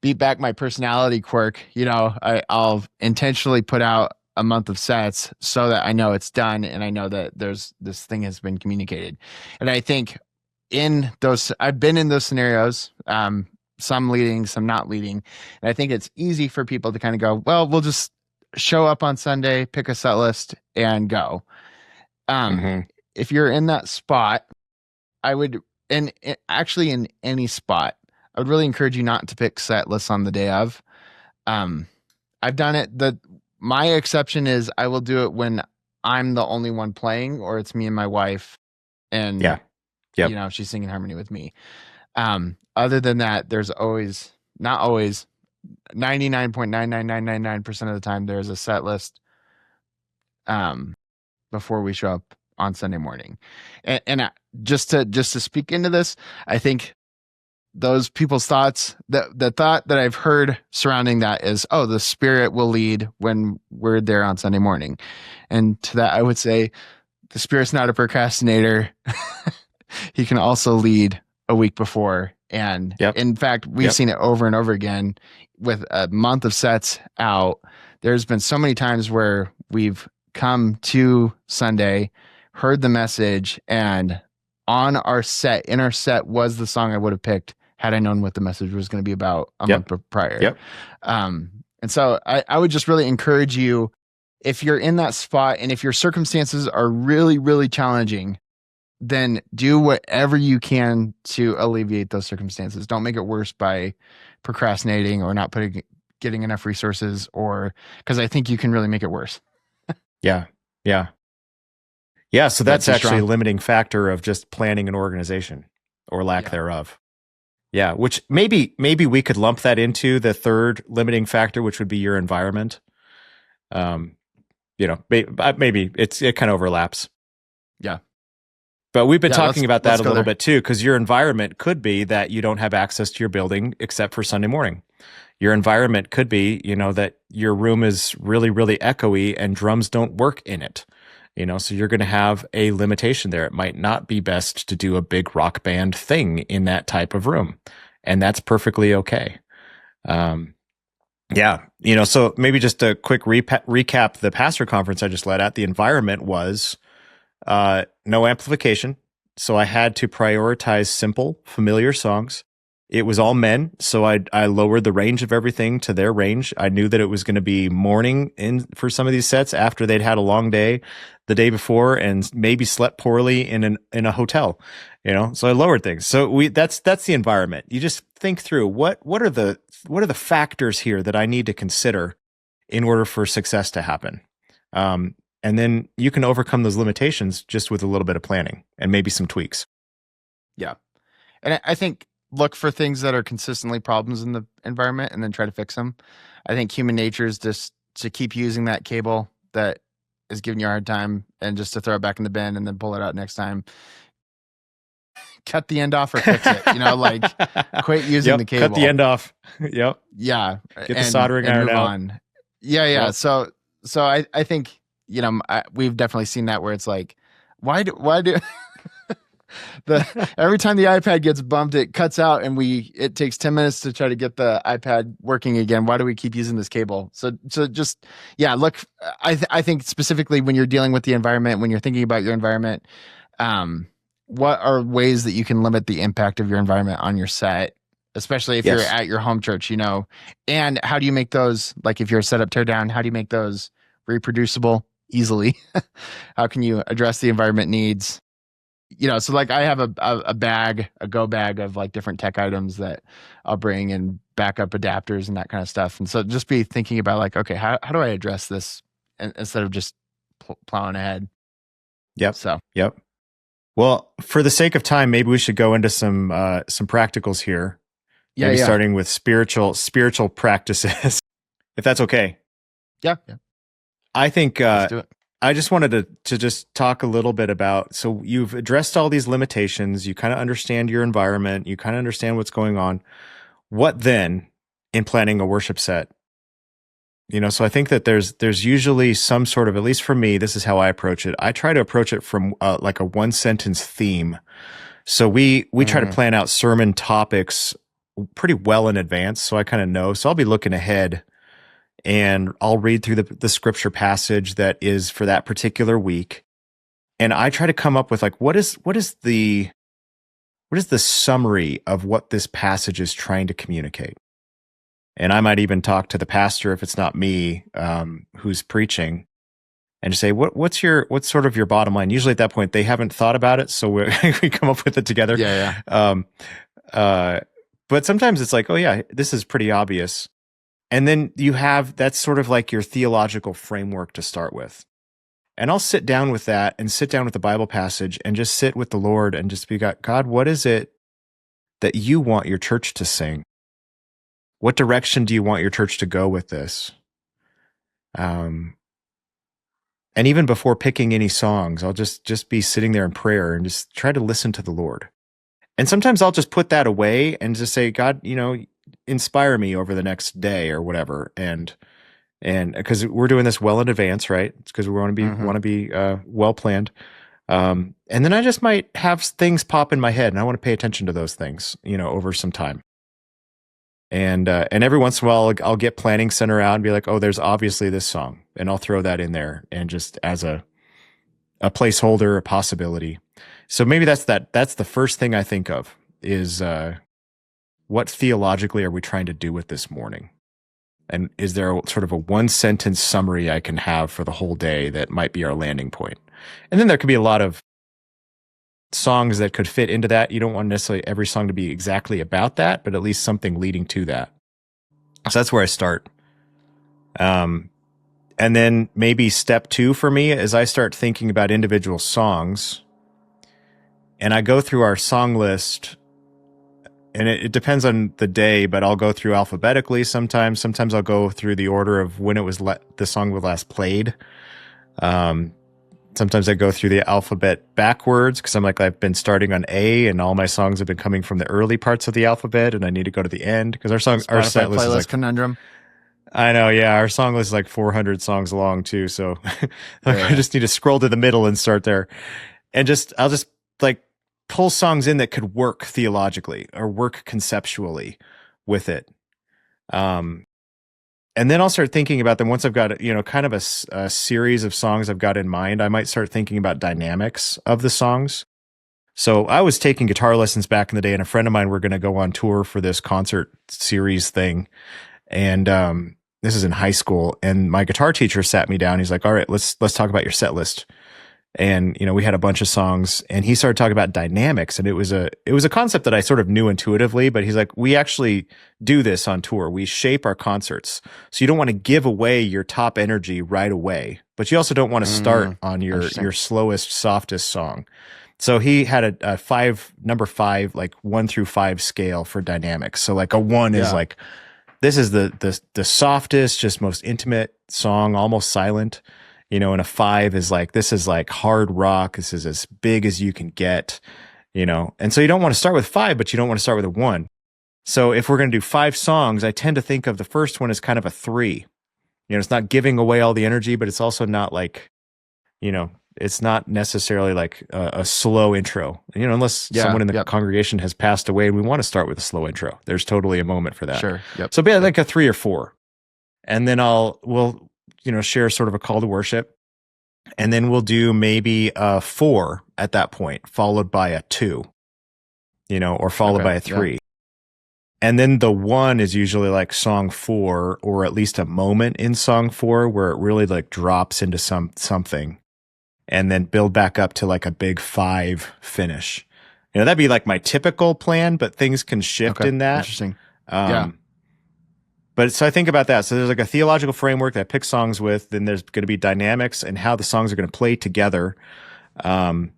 beat back my personality quirk, I'll intentionally put out a month of sets so that I know it's done and I know that this thing has been communicated. And I think I've been in those scenarios, some leading, some not leading. And I think it's easy for people to kind of go, well, we'll just show up on Sunday, pick a set list and go. Mhm. If you're in that spot, I would, and actually in any spot, I would really encourage you not to pick set lists on the day of. I've done it. My exception is I will do it when I'm the only one playing, or it's me and my wife, and Yeah. Yep. she's singing harmony with me. Other than that, there's always, not always, 99.99999% of the time there's a set list before we show up on Sunday morning. And just to speak into this, I think those people's thoughts, the thought that I've heard surrounding that is, oh, the Spirit will lead when we're there on Sunday morning. And to that, I would say the Spirit's not a procrastinator. He can also lead a week before. And in fact, we've seen it over and over again with a month of sets out. There's been so many times where we've come to Sunday, heard the message, and in our set was the song I would have picked had I known what the message was going to be about a month prior. And so I would just really encourage you, if you're in that spot and if your circumstances are really, really challenging, then do whatever you can to alleviate those circumstances. Don't make it worse by procrastinating or not getting enough resources, or because I think you can really make it worse. Yeah. So that's actually a limiting factor of just planning and organization or lack thereof. Yeah. Which maybe we could lump that into the third limiting factor, which would be your environment. Maybe it kind of overlaps. Yeah. But we've been talking about that a little bit too, because your environment could be that you don't have access to your building except for Sunday morning. Your environment could be, that your room is really, really echoey and drums don't work in it. So you're going to have a limitation there. It might not be best to do a big rock band thing in that type of room. And that's perfectly okay. So maybe just a quick recap the pastor conference I just led at. The environment was no amplification. So I had to prioritize simple, familiar songs. It was all men, so I lowered the range of everything to their range. I knew that it was going to be morning for some of these sets after they'd had a long day the day before and maybe slept poorly in a hotel, So I lowered things. So that's the environment. You just think through what are the factors here that I need to consider in order for success to happen. And then you can overcome those limitations just with a little bit of planning and maybe some tweaks. Yeah. And I think look for things that are consistently problems in the environment and then try to fix them. I think human nature is just to keep using that cable that is giving you a hard time and just to throw it back in the bin and then pull it out next time. Cut the end off or fix it. Quit using the cable. Cut the end off. Yep. Yeah. Get the soldering iron out. On. Yeah. Yep. So I think, we've definitely seen that where it's like, why do every time the iPad gets bumped, it cuts out and it takes 10 minutes to try to get the iPad working again. Why do we keep using this cable? So just, look, I think specifically when you're dealing with the environment, when you're thinking about your environment, what are ways that you can limit the impact of your environment on your set, especially if you're at your home church, and how do you make those, like if you're a setup tear down, how do you make those reproducible easily? How can you address the environment needs? So like I have a go bag of like different tech items that I'll bring and backup adapters and that kind of stuff. And so just be thinking about like, okay, how do I address this instead of just plowing ahead? Yep. Well, for the sake of time, maybe we should go into some practicals here. Maybe starting with spiritual practices, if that's okay. Yeah. I think Let's do it. I just wanted to just talk a little bit about, so you've addressed all these limitations, you kind of understand your environment, you kind of understand what's going on. What then in planning a worship set? So I think that there's usually some sort of, at least for me, this is how I approach it. I try to approach it from like a one sentence theme. So we try to plan out sermon topics pretty well in advance. So I kind of know. So I'll be looking ahead and I'll read through the scripture passage that is for that particular week. And I try to come up with like, what is the summary of what this passage is trying to communicate? And I might even talk to the pastor if it's not me who's preaching, and just say, what's sort of your bottom line? Usually at that point they haven't thought about it, so we come up with it together. But sometimes it's like, oh yeah, this is pretty obvious. And then that's sort of like your theological framework to start with. And I'll sit down with that and sit down with the Bible passage and just sit with the Lord and just be, God, what is it that you want your church to sing? What direction do you want your church to go with this? And even before picking any songs, I'll just be sitting there in prayer and just try to listen to the Lord. And sometimes I'll just put that away and just say, God, inspire me over the next day or whatever. And because we're doing this well in advance, right? It's because we want to be well planned. And then I just might have things pop in my head, and I want to pay attention to those things, over some time. And every once in a while, I'll get planning center out and be like, oh, there's obviously this song, and I'll throw that in there, and just as a placeholder, a possibility. So maybe that's the first thing I think of is what theologically are we trying to do with this morning? And is there sort of a one sentence summary I can have for the whole day that might be our landing point? And then there could be a lot of songs that could fit into that. You don't want necessarily every song to be exactly about that, but at least something leading to that. So that's where I start. And then maybe step 2 for me is I start thinking about individual songs, and I go through our song list, and it depends on the day, but I'll go through alphabetically sometimes. Sometimes I'll go through the order of when it was the song was last played. Sometimes I go through the alphabet backwards because I'm like, I've been starting on A and all my songs have been coming from the early parts of the alphabet, and I need to go to the end because our set list is like conundrum. I know, yeah. Our song list is like 400 songs long too, so I just need to scroll to the middle and start there, and I'll just like pull songs in that could work theologically or work conceptually with it. And then I'll start thinking about them once I've got, kind of a series of songs I've got in mind. I might start thinking about dynamics of the songs. So I was taking guitar lessons back in the day, and a friend of mine were going to go on tour for this concert series thing. And this is in high school. And my guitar teacher sat me down. He's like, all right, let's talk about your set list. And, we had a bunch of songs, and he started talking about dynamics, and it was a concept that I sort of knew intuitively, but he's like, we actually do this on tour. We shape our concerts. So you don't want to give away your top energy right away, but you also don't want to start on your slowest, softest song. So he had a number 5, like 1 through 5 scale for dynamics. So like a 1 is like, this is the softest, just most intimate song, almost silent. And a 5 is like, this is like hard rock. This is as big as you can get, And so you don't want to start with 5, but you don't want to start with a 1. So if we're going to do 5 songs, I tend to think of the first one as kind of a 3. It's not giving away all the energy, but it's also not like, it's not necessarily like a slow intro, unless someone in the congregation has passed away and we want to start with a slow intro. There's totally a moment for that. Sure. Yep. So be like a 3 or 4. And then we'll share sort of a call to worship. And then we'll do maybe a 4 at that point, followed by a 2, or followed by a 3. Yeah. And then the 1 is usually like song 4, or at least a moment in song 4 where it really like drops into something, and then build back up to like a big 5 finish. That'd be like my typical plan, but things can shift in that. Interesting. But so I think about that. So there's like a theological framework that I pick songs with. Then there's going to be dynamics and how the songs are going to play together. And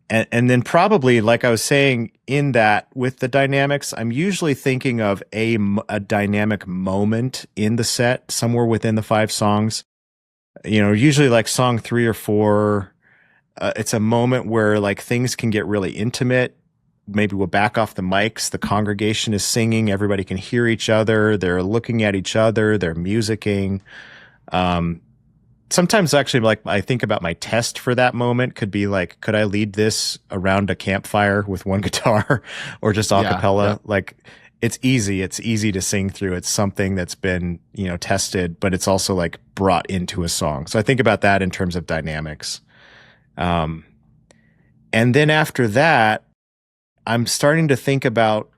then probably, like I was saying, in that with the dynamics, I'm usually thinking of a dynamic moment in the set somewhere within the 5 songs. Usually like song 3 or 4, it's a moment where like things can get really intimate. Maybe we'll back off the mics. The congregation is singing. Everybody can hear each other. They're looking at each other. They're musicking. sometimes actually like I think about my test for that moment could be like, could I lead this around a campfire with one guitar or just a Yeah. cappella? Yeah. Like it's easy. It's easy to sing through. It's something that's been, tested, but it's also like brought into a song. So I think about that in terms of dynamics. Um, and then after that, I'm starting to think about,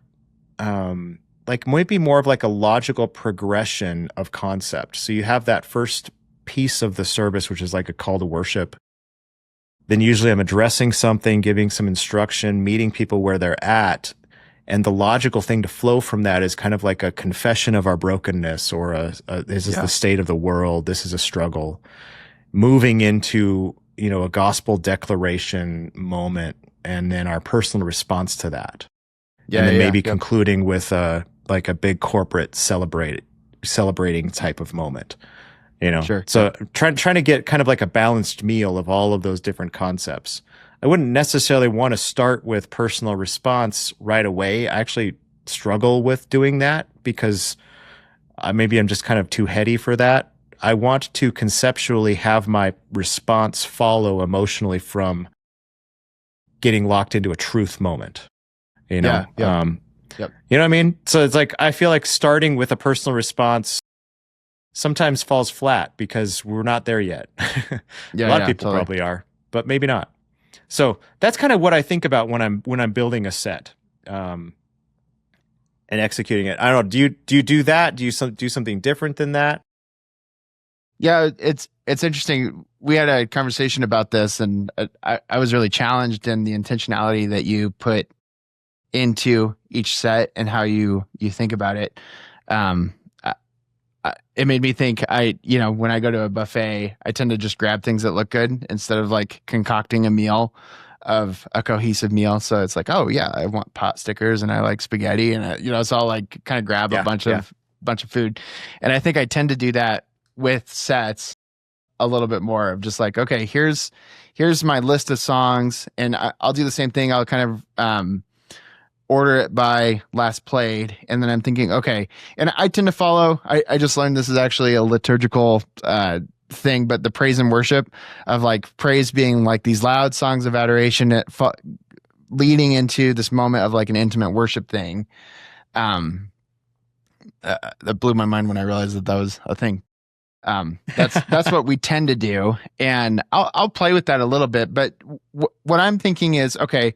like maybe more of like a logical progression of concept. So you have that first piece of the service, which is like a call to worship. Then usually I'm addressing something, giving some instruction, meeting people where they're at. And the logical thing to flow from that is kind of like a confession of our brokenness or this is the state of the world. This is a struggle. Moving into, a gospel declaration moment and then our personal response to that. Yeah. And then maybe Yeah. concluding with like a big corporate celebrating type of moment. Sure. So trying to get kind of like a balanced meal of all of those different concepts. I wouldn't necessarily want to start with personal response right away. I actually struggle with doing that because maybe I'm just kind of too heady for that. I want to conceptually have my response follow emotionally from getting locked into a truth moment. Yeah. Yep. You know what I mean? So it's like I feel like starting with a personal response sometimes falls flat because we're not there yet. A lot of people probably are, but maybe not. So that's kind of what I think about when I'm building a set and executing it. I don't know. Do you do that? Do you do something different than that? Yeah, it's interesting. We had a conversation about this, and I was really challenged in the intentionality that you put into each set and how you think about it. It made me think when I go to a buffet, I tend to just grab things that look good instead of like concocting a meal of a cohesive meal. So it's like, oh yeah, I want pot stickers and I like spaghetti and so I'll like kind of grab a bunch of food. And I think I tend to do that with sets a little bit more of just like, okay, here's my list of songs and I'll do the same thing. I'll kind of, order it by last played, and then I'm thinking, okay, and I tend to follow. I just learned this is actually a liturgical thing, but the praise and worship of like praise being like these loud songs of adoration leading into this moment of like an intimate worship thing. That blew my mind when I realized that was a thing. That's what we tend to do, and I'll play with that a little bit. But what I'm thinking is, okay,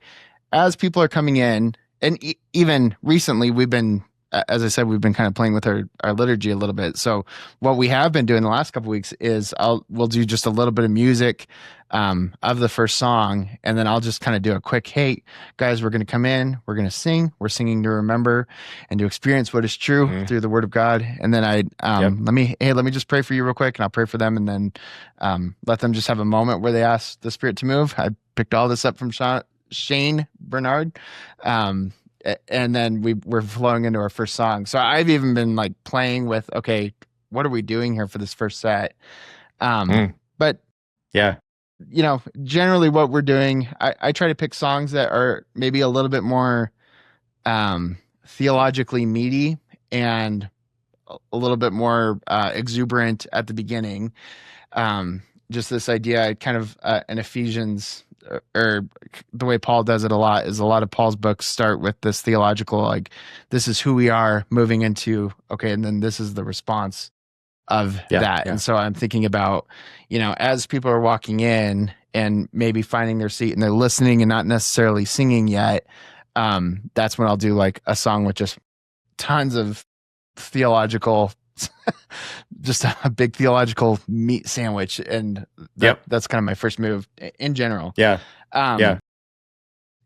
as people are coming in. And even recently, we've been, as I said, we've been kind of playing with our liturgy a little bit. So what we have been doing the last couple of weeks is we'll do just a little bit of music of the first song, and then I'll just kind of do a quick, hey guys, we're going to come in, we're going to sing, we're singing to remember and to experience what is true through the Word of God. And then let me just pray for you real quick, and I'll pray for them, and then let them just have a moment where they ask the Spirit to move. I picked all this up from Shane Bernard. And then we're flowing into our first song. So I've even been like playing with, okay, what are we doing here for this first set? But yeah, generally what we're doing, I try to pick songs that are maybe a little bit more theologically meaty and a little bit more exuberant at the beginning. Just this idea kind of in Ephesians, or the way Paul does it a lot, is a lot of Paul's books start with this theological, like, this is who we are moving into, okay, and then this is the response of that. And so I'm thinking about, as people are walking in and maybe finding their seat and they're listening and not necessarily singing yet, that's when I'll do like a song with just tons of theological just a big theological meat sandwich, and that's kind of my first move in general.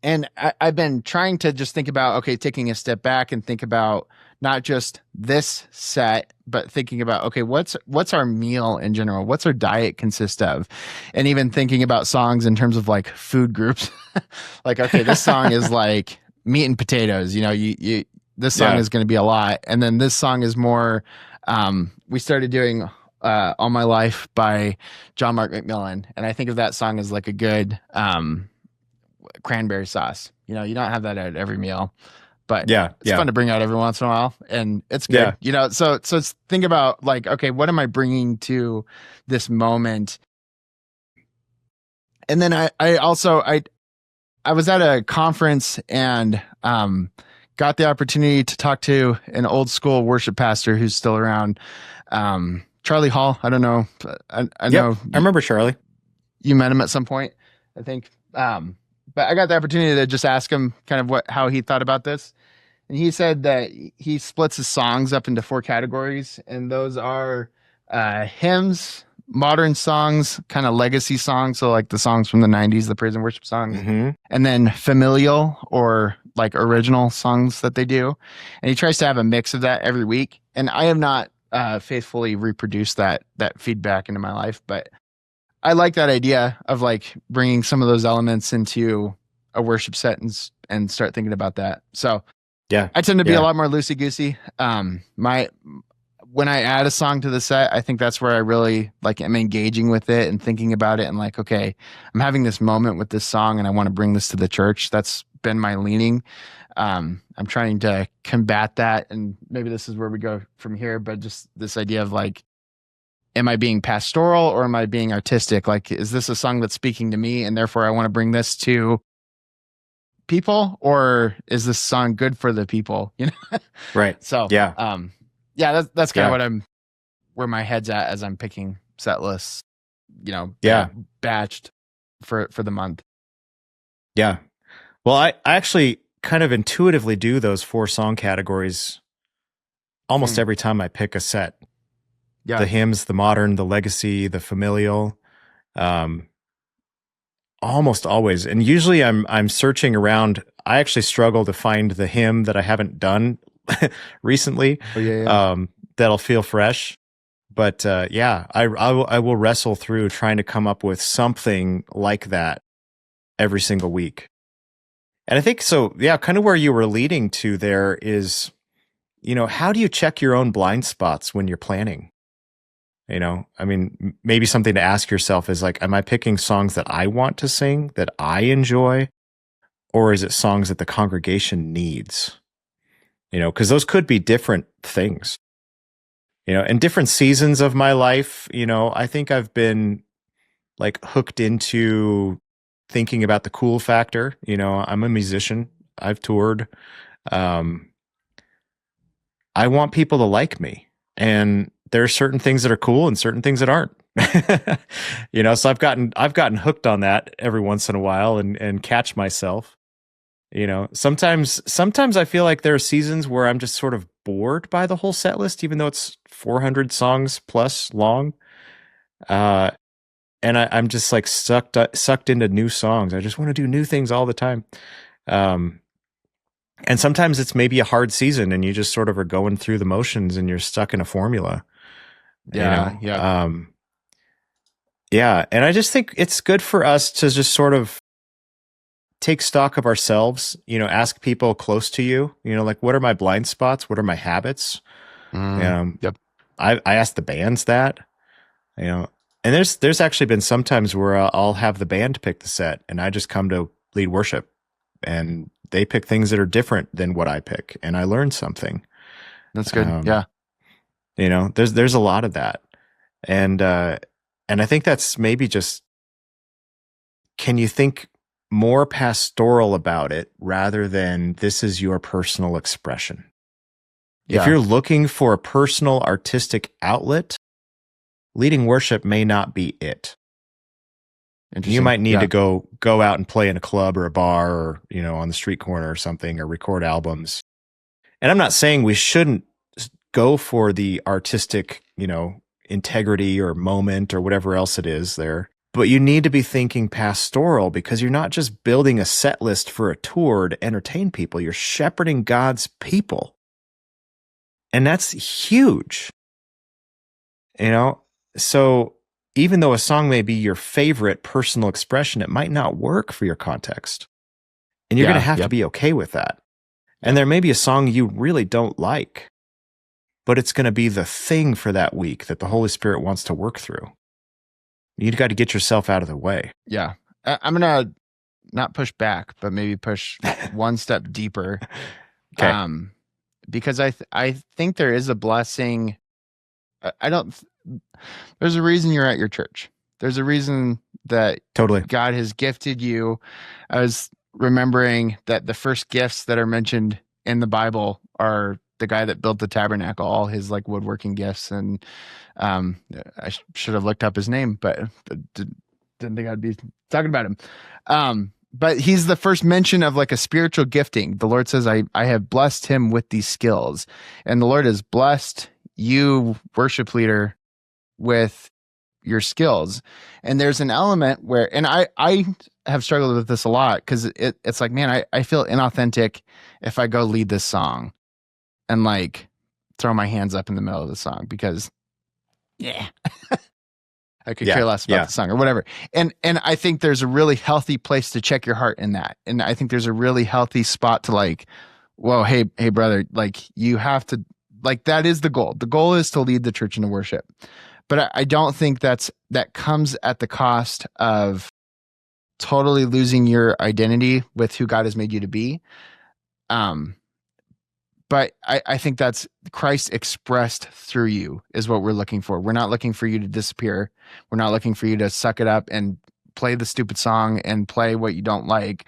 And I've been trying to just think about, okay, taking a step back and think about not just this set, but thinking about, okay, what's our meal in general? What's our diet consist of? And even thinking about songs in terms of like food groups, like, okay, this song is like meat and potatoes, this song is going to be a lot. And then this song is more, we started doing All My Life by John Mark McMillan. And I think of that song as like a good cranberry sauce. You don't have that at every meal, but Yeah. it's fun to bring out every once in a while, and it's Yeah. good. So it's think about like, okay, what am I bringing to this moment? And then I also I was at a conference and got the opportunity to talk to an old school worship pastor who's still around, Charlie Hall. I don't know. I know I remember Charlie. you met him at some point, I think. But I got the opportunity to just ask him kind of how he thought about this. And he said that he splits his songs up into 4 categories, and those are hymns, modern songs, kind of legacy songs, so like the songs from the 90s, the praise and worship songs, and then familial or like original songs that they do. And he tries to have a mix of that every week. And I have not faithfully reproduced that feedback into my life, but I like that idea of like bringing some of those elements into a worship set and start thinking about that. So Yeah. I tend to be a lot more loosey goosey. When I add a song to the set, I think that's where I really like am engaging with it and thinking about it and like, okay, I'm having this moment with this song and I want to bring this to the church. That's been my leaning. I'm trying to combat that, and maybe this is where we go from here, but just this idea of like, am I being pastoral or am I being artistic? Like, is this a song that's speaking to me and therefore I want to bring this to people, or is this song good for the people? Right. So Yeah. That's kind of where my head's at as I'm picking set lists, batched for the month. Yeah. Well, I actually kind of intuitively do those 4 song categories almost every time I pick a set. Yeah. The hymns, the modern, the legacy, the familial, almost always. And usually I'm searching around. I actually struggle to find the hymn that I haven't done recently. That'll feel fresh. But I will wrestle through trying to come up with something like that every single week. And I think so, kind of where you were leading to there is, how do you check your own blind spots when you're planning? I mean, maybe something to ask yourself is like, am I picking songs that I want to sing, that I enjoy, or is it songs that the congregation needs? Because those could be different things. In different seasons of my life, I think I've been like hooked into thinking about the cool factor. I'm a musician. I've toured. I want people to like me. And there are certain things that are cool and certain things that aren't. So I've gotten hooked on that every once in a while and catch myself. Sometimes I feel like there are seasons where I'm just sort of bored by the whole set list, even though it's 400 songs plus long. And I'm just like sucked into new songs. I just want to do new things all the time. And sometimes it's maybe a hard season and you just sort of are going through the motions and you're stuck in a formula. Yeah. And I just think it's good for us to just sort of take stock of ourselves, ask people close to you, like, what are my blind spots? What are my habits? I ask the bands that, and there's actually been some times where I'll have the band pick the set and I just come to lead worship and they pick things that are different than what I pick. And I learned something. That's good. There's a lot of that. And I think that's maybe just, can you think more pastoral about it rather than this is your personal expression? If you're looking for a personal artistic outlet, leading worship may not be it. You might need to go out and play in a club or a bar or, on the street corner or something, or record albums. And I'm not saying we shouldn't go for the artistic, integrity or moment or whatever else it is there. But you need to be thinking pastoral, because you're not just building a set list for a tour to entertain people. You're shepherding God's people. And that's huge. So even though a song may be your favorite personal expression, it might not work for your context. And you're going to have to be okay with that. And there may be a song you really don't like, but it's going to be the thing for that week that the Holy Spirit wants to work through. You've got to get yourself out of the way. Yeah. I'm going to not push back, but maybe push one step deeper. Okay. Because I think there is a blessing. I don't. There's a reason you're at your church. There's a reason that Totally. God has gifted you. I was remembering that the first gifts that are mentioned in the Bible are the guy that built the tabernacle, all his like woodworking gifts, and um, I should have looked up his name, but didn't think I'd be talking about him. But he's the first mention of like a spiritual gifting. The Lord says, I have blessed him with these skills. And the Lord has blessed you, worship leader, with your skills. And there's an element where, and I have struggled with this a lot because it's like, man, I feel inauthentic if I go lead this song and like throw my hands up in the middle of the song because, yeah. I could care less about the song or whatever. And I think there's a really healthy place to check your heart in that. And I think there's a really healthy spot to like, whoa, hey brother, like you have to, like that is the goal. The goal is to lead the church into worship. But I don't think that comes at the cost of totally losing your identity with who God has made you to be. But I think that's Christ expressed through you is what we're looking for. We're not looking for you to disappear. We're not looking for you to suck it up and play the stupid song and play what you don't like.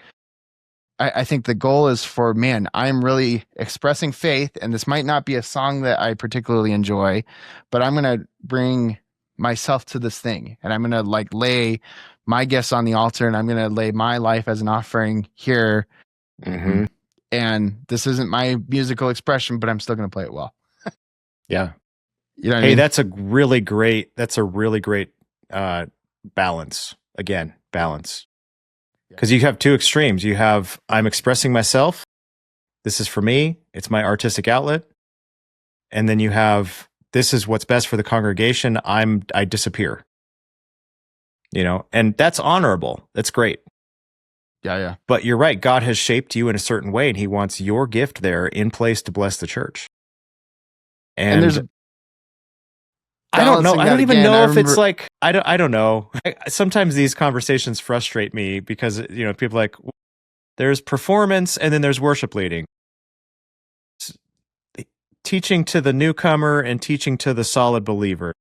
I think the goal is for, man, I'm really expressing faith, and this might not be a song that I particularly enjoy, but I'm going to bring myself to this thing, and I'm going to like lay my gifts on the altar, and I'm going to lay my life as an offering here. Mm-hmm. And this isn't my musical expression, but I'm still going to play it well. Yeah. You know what Hey, I mean? that's a really great balance. Again, balance. Because you have two extremes. You have, I'm expressing myself. This is for me. It's my artistic outlet. And then you have, this is what's best for the congregation. I disappear. You know, and that's honorable. That's great. Yeah. But you're right. God has shaped you in a certain way, and he wants your gift there in place to bless the church. And there's I don't know. I don't even know if it's like, I don't know. Sometimes these conversations frustrate me because, you know, people are like, there's performance and then there's worship leading. Teaching to the newcomer and teaching to the solid believer.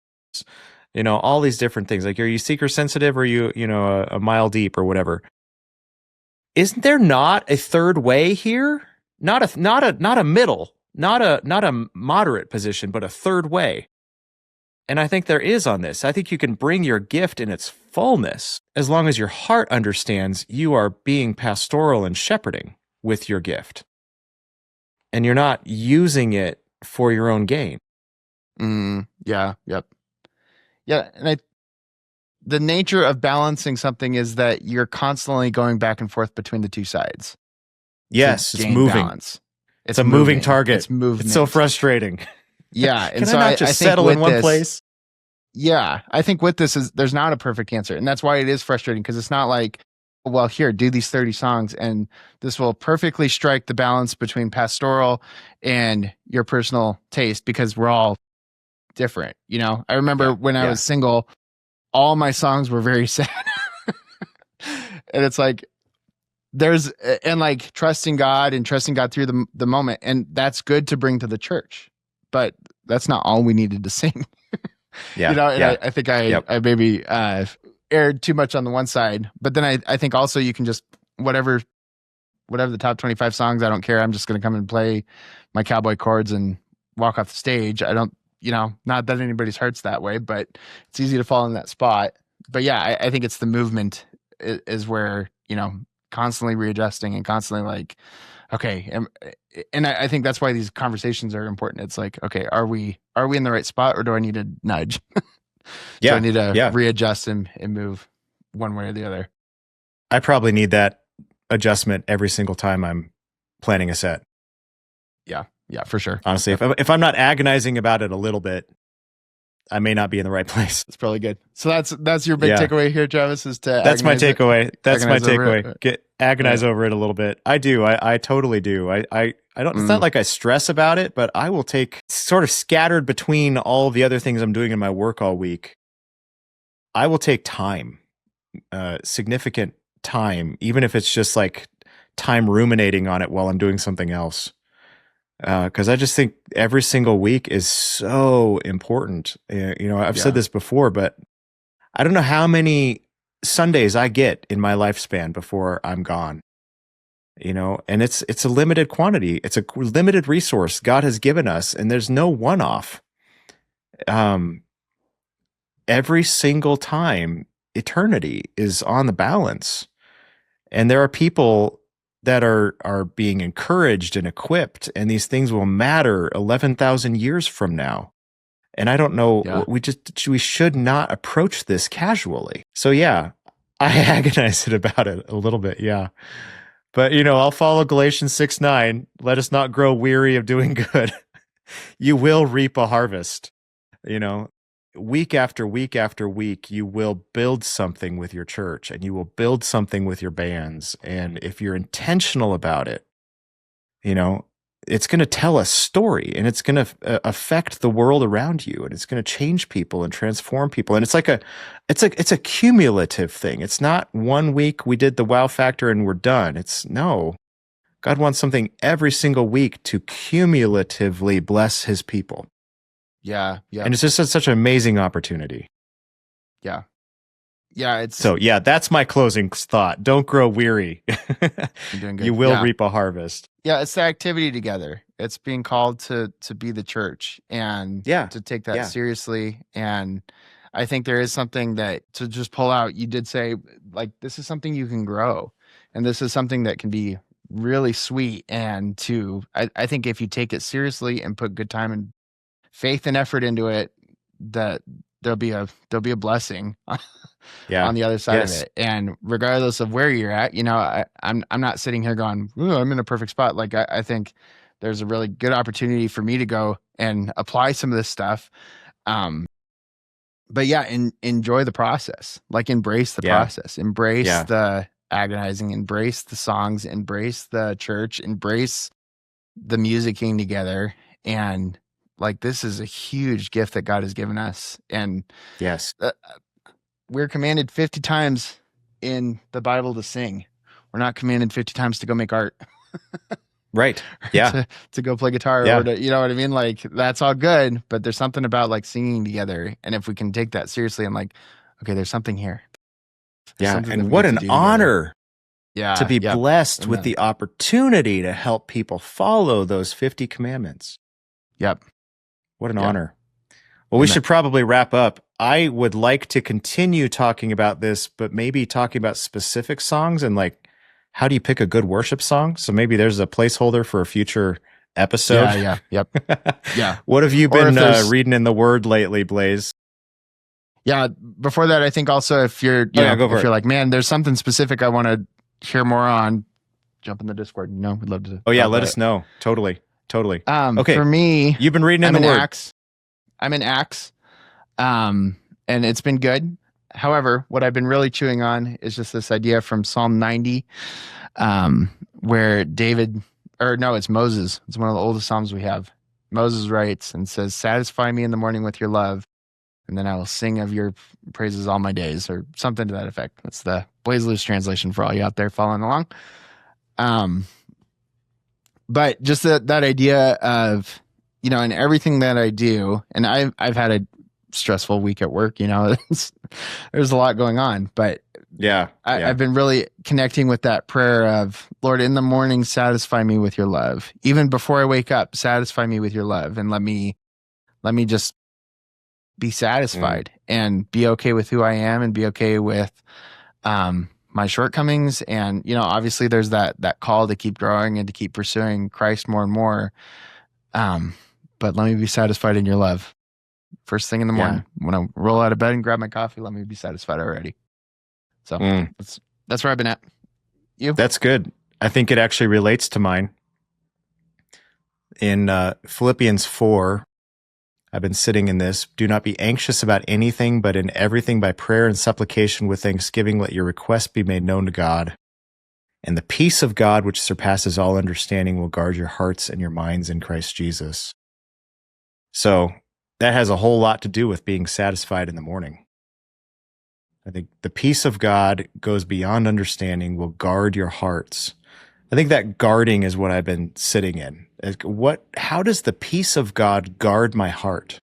You know, all these different things. Like, are you seeker sensitive or are you, you know, a mile deep or whatever? Isn't there not a third way here? Not a middle, not a moderate position, but a third way. And I think there is on this. I think you can bring your gift in its fullness as long as your heart understands you are being pastoral and shepherding with your gift. And you're not using it for your own gain. Yeah. Yep. Yeah. And the nature of balancing something is that you're constantly going back and forth between the two sides. Yes, it's moving. Balance. It's a moving target. It's movement. It's so frustrating. Yeah. And Can so I not just settle in one place? Yeah. I think with this there's not a perfect answer. And that's why it is frustrating, because it's not like, well, here, do these 30 songs and this will perfectly strike the balance between pastoral and your personal taste, because we're all different. You know, I remember when I was single, all my songs were very sad. And it's like, and like trusting God through the moment. And that's good to bring to the church, but that's not all we needed to sing. Yeah. You know, and I think I maybe aired too much on the one side, but then I think also you can just, whatever the top 25 songs, I don't care. I'm just going to come and play my cowboy chords and walk off the stage. I don't, you know, not that anybody's hurts that way, but it's easy to fall in that spot. But yeah, I think it's the movement is where, you know, constantly readjusting and constantly like, okay. And I think that's why these conversations are important. It's like, okay, are we in the right spot, or do I need to nudge? Do I need to readjust and move one way or the other? I probably need that adjustment every single time I'm planning a set. Yeah, for sure. Honestly, if I'm not agonizing about it a little bit, I may not be in the right place. It's probably good. So that's your big takeaway here, Travis, is to That's my takeaway. That's my takeaway. Agonize over it a little bit. I do. I totally do. I don't, it's not like I stress about it, but I will take, sort of scattered between all the other things I'm doing in my work all week, I will take time, significant time, even if it's just like time ruminating on it while I'm doing something else, Because I just think every single week is so important. I've said Yeah. this before, but I don't know how many Sundays I get in my lifespan before I'm gone. And it's a limited quantity. It's a limited resource God has given us, and there's no one-off. Um, every single time, eternity is on the balance, and there are people that are being encouraged and equipped, and these things will matter 11,000 years from now. And I don't know, Yeah. we should not approach this casually. So yeah, I agonize about it a little bit. Yeah. But I'll follow Galatians 6:9. Let us not grow weary of doing good. You will reap a harvest. You know, week after week after week, you will build something with your church, and you will build something with your bands. And if you're intentional about it, you know, it's going to tell a story, and it's going to affect the world around you, and it's going to change people and transform people. And it's a cumulative thing. It's not one week we did the wow factor and we're done. No, God wants something every single week to cumulatively bless his people. Yeah. Yeah. And it's just such an amazing opportunity. Yeah. Yeah. So yeah, that's my closing thought. Don't grow weary. You're doing good. You will Yeah. reap a harvest. Yeah, it's the activity together. It's being called to be the church and to take that seriously. And I think there is something that to just pull out. You did say, like, this is something you can grow, and this is something that can be really sweet. And I think if you take it seriously and put good time and faith and effort into it, that there'll be a blessing on the other side of it. And regardless of where you're at, I'm not sitting here going, "Ooh, I'm in a perfect spot." Like I think there's a really good opportunity for me to go and apply some of this stuff. But yeah, enjoy the process. Like embrace the process, embrace the agonizing, embrace the songs, embrace the church, embrace the musicking together. And like, this is a huge gift that God has given us. And we're commanded 50 times in the Bible to sing. We're not commanded 50 times to go make art. Right. Yeah. to go play guitar or to, you know what I mean? Like, that's all good, but there's something about like singing together. And if we can take that seriously and like, okay, there's something here. And what an honor to be blessed with the opportunity to help people follow those 50 commandments. Yep. What an honor. Well, we should probably wrap up. I would like to continue talking about this, but maybe talking about specific songs and like, how do you pick a good worship song? So maybe there's a placeholder for a future episode. Yep. Yeah. What have you been reading in the Word lately, Blaise? Yeah. Before that, I think also if you're, if you're like, man, there's something specific I want to hear more on, jump in the Discord. We'd love to. Oh yeah, let us know. Totally. Okay. For me, you've been reading in the Word. I'm in Acts, and it's been good. However, what I've been really chewing on is just this idea from Psalm 90, where it's Moses. It's one of the oldest Psalms we have. Moses writes and says, "Satisfy me in the morning with your love, and then I will sing of your praises all my days," or something to that effect. That's the Blaise loose translation for all you out there following along. But just that idea of, in everything that I do, and I've had a stressful week at work, there's a lot going on, but I've been really connecting with that prayer of, Lord, in the morning, satisfy me with your love. Even before I wake up, satisfy me with your love, and let me just be satisfied and be okay with who I am and be okay with my shortcomings. And obviously there's that call to keep growing and to keep pursuing Christ more and more, but let me be satisfied in your love. First thing in the morning, when I roll out of bed and grab my coffee, let me be satisfied already. So that's where I've been at. You? That's good. I think it actually relates to mine. In Philippians 4, I've been sitting in this. Do not be anxious about anything, but in everything by prayer and supplication with thanksgiving, let your requests be made known to God. And the peace of God, which surpasses all understanding, will guard your hearts and your minds in Christ Jesus. So that has a whole lot to do with being satisfied in the morning. I think the peace of God goes beyond understanding, will guard your hearts. I think that guarding is what I've been sitting in. How does the peace of God guard my heart?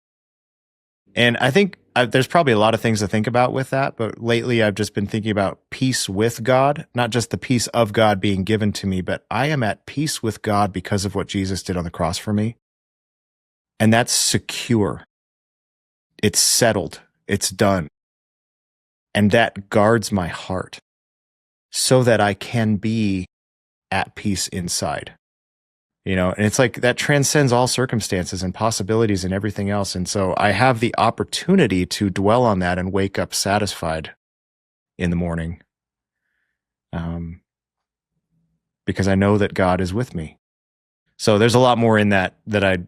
And I think there's probably a lot of things to think about with that, but lately I've just been thinking about peace with God, not just the peace of God being given to me, but I am at peace with God because of what Jesus did on the cross for me. And that's secure. It's settled. It's done. And that guards my heart so that I can be at peace inside. And it's like that transcends all circumstances and possibilities and everything else. And so I have the opportunity to dwell on that and wake up satisfied in the morning, because I know that God is with me. So there's a lot more in that I,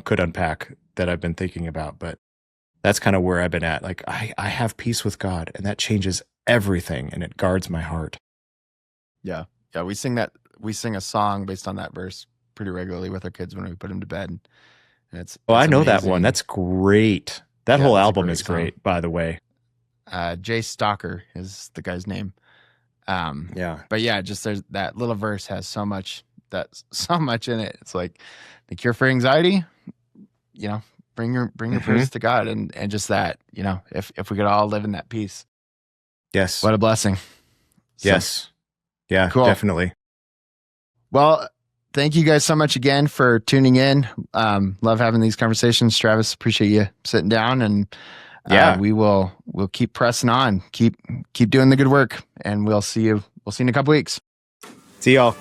could unpack that I've been thinking about, but that's kind of where I've been at. Like I have peace with God, and that changes everything, and it guards my heart. Yeah. Yeah. We sing a song based on that verse pretty regularly with our kids when we put them to bed. And it's I know amazing. that one. That's great. That whole album is great, by the way. Jay Stalker is the guy's name. Yeah. But yeah, just there's that little verse has so much in it. It's like the cure for anxiety, bring your prayers to God, and just that, if we could all live in that peace. Yes. What a blessing. Yes. Yeah, cool. Definitely. Well, thank you guys so much again for tuning in. Love having these conversations. Travis, appreciate you sitting down, and we'll keep pressing on, keep doing the good work, and we'll see you in a couple weeks. See y'all.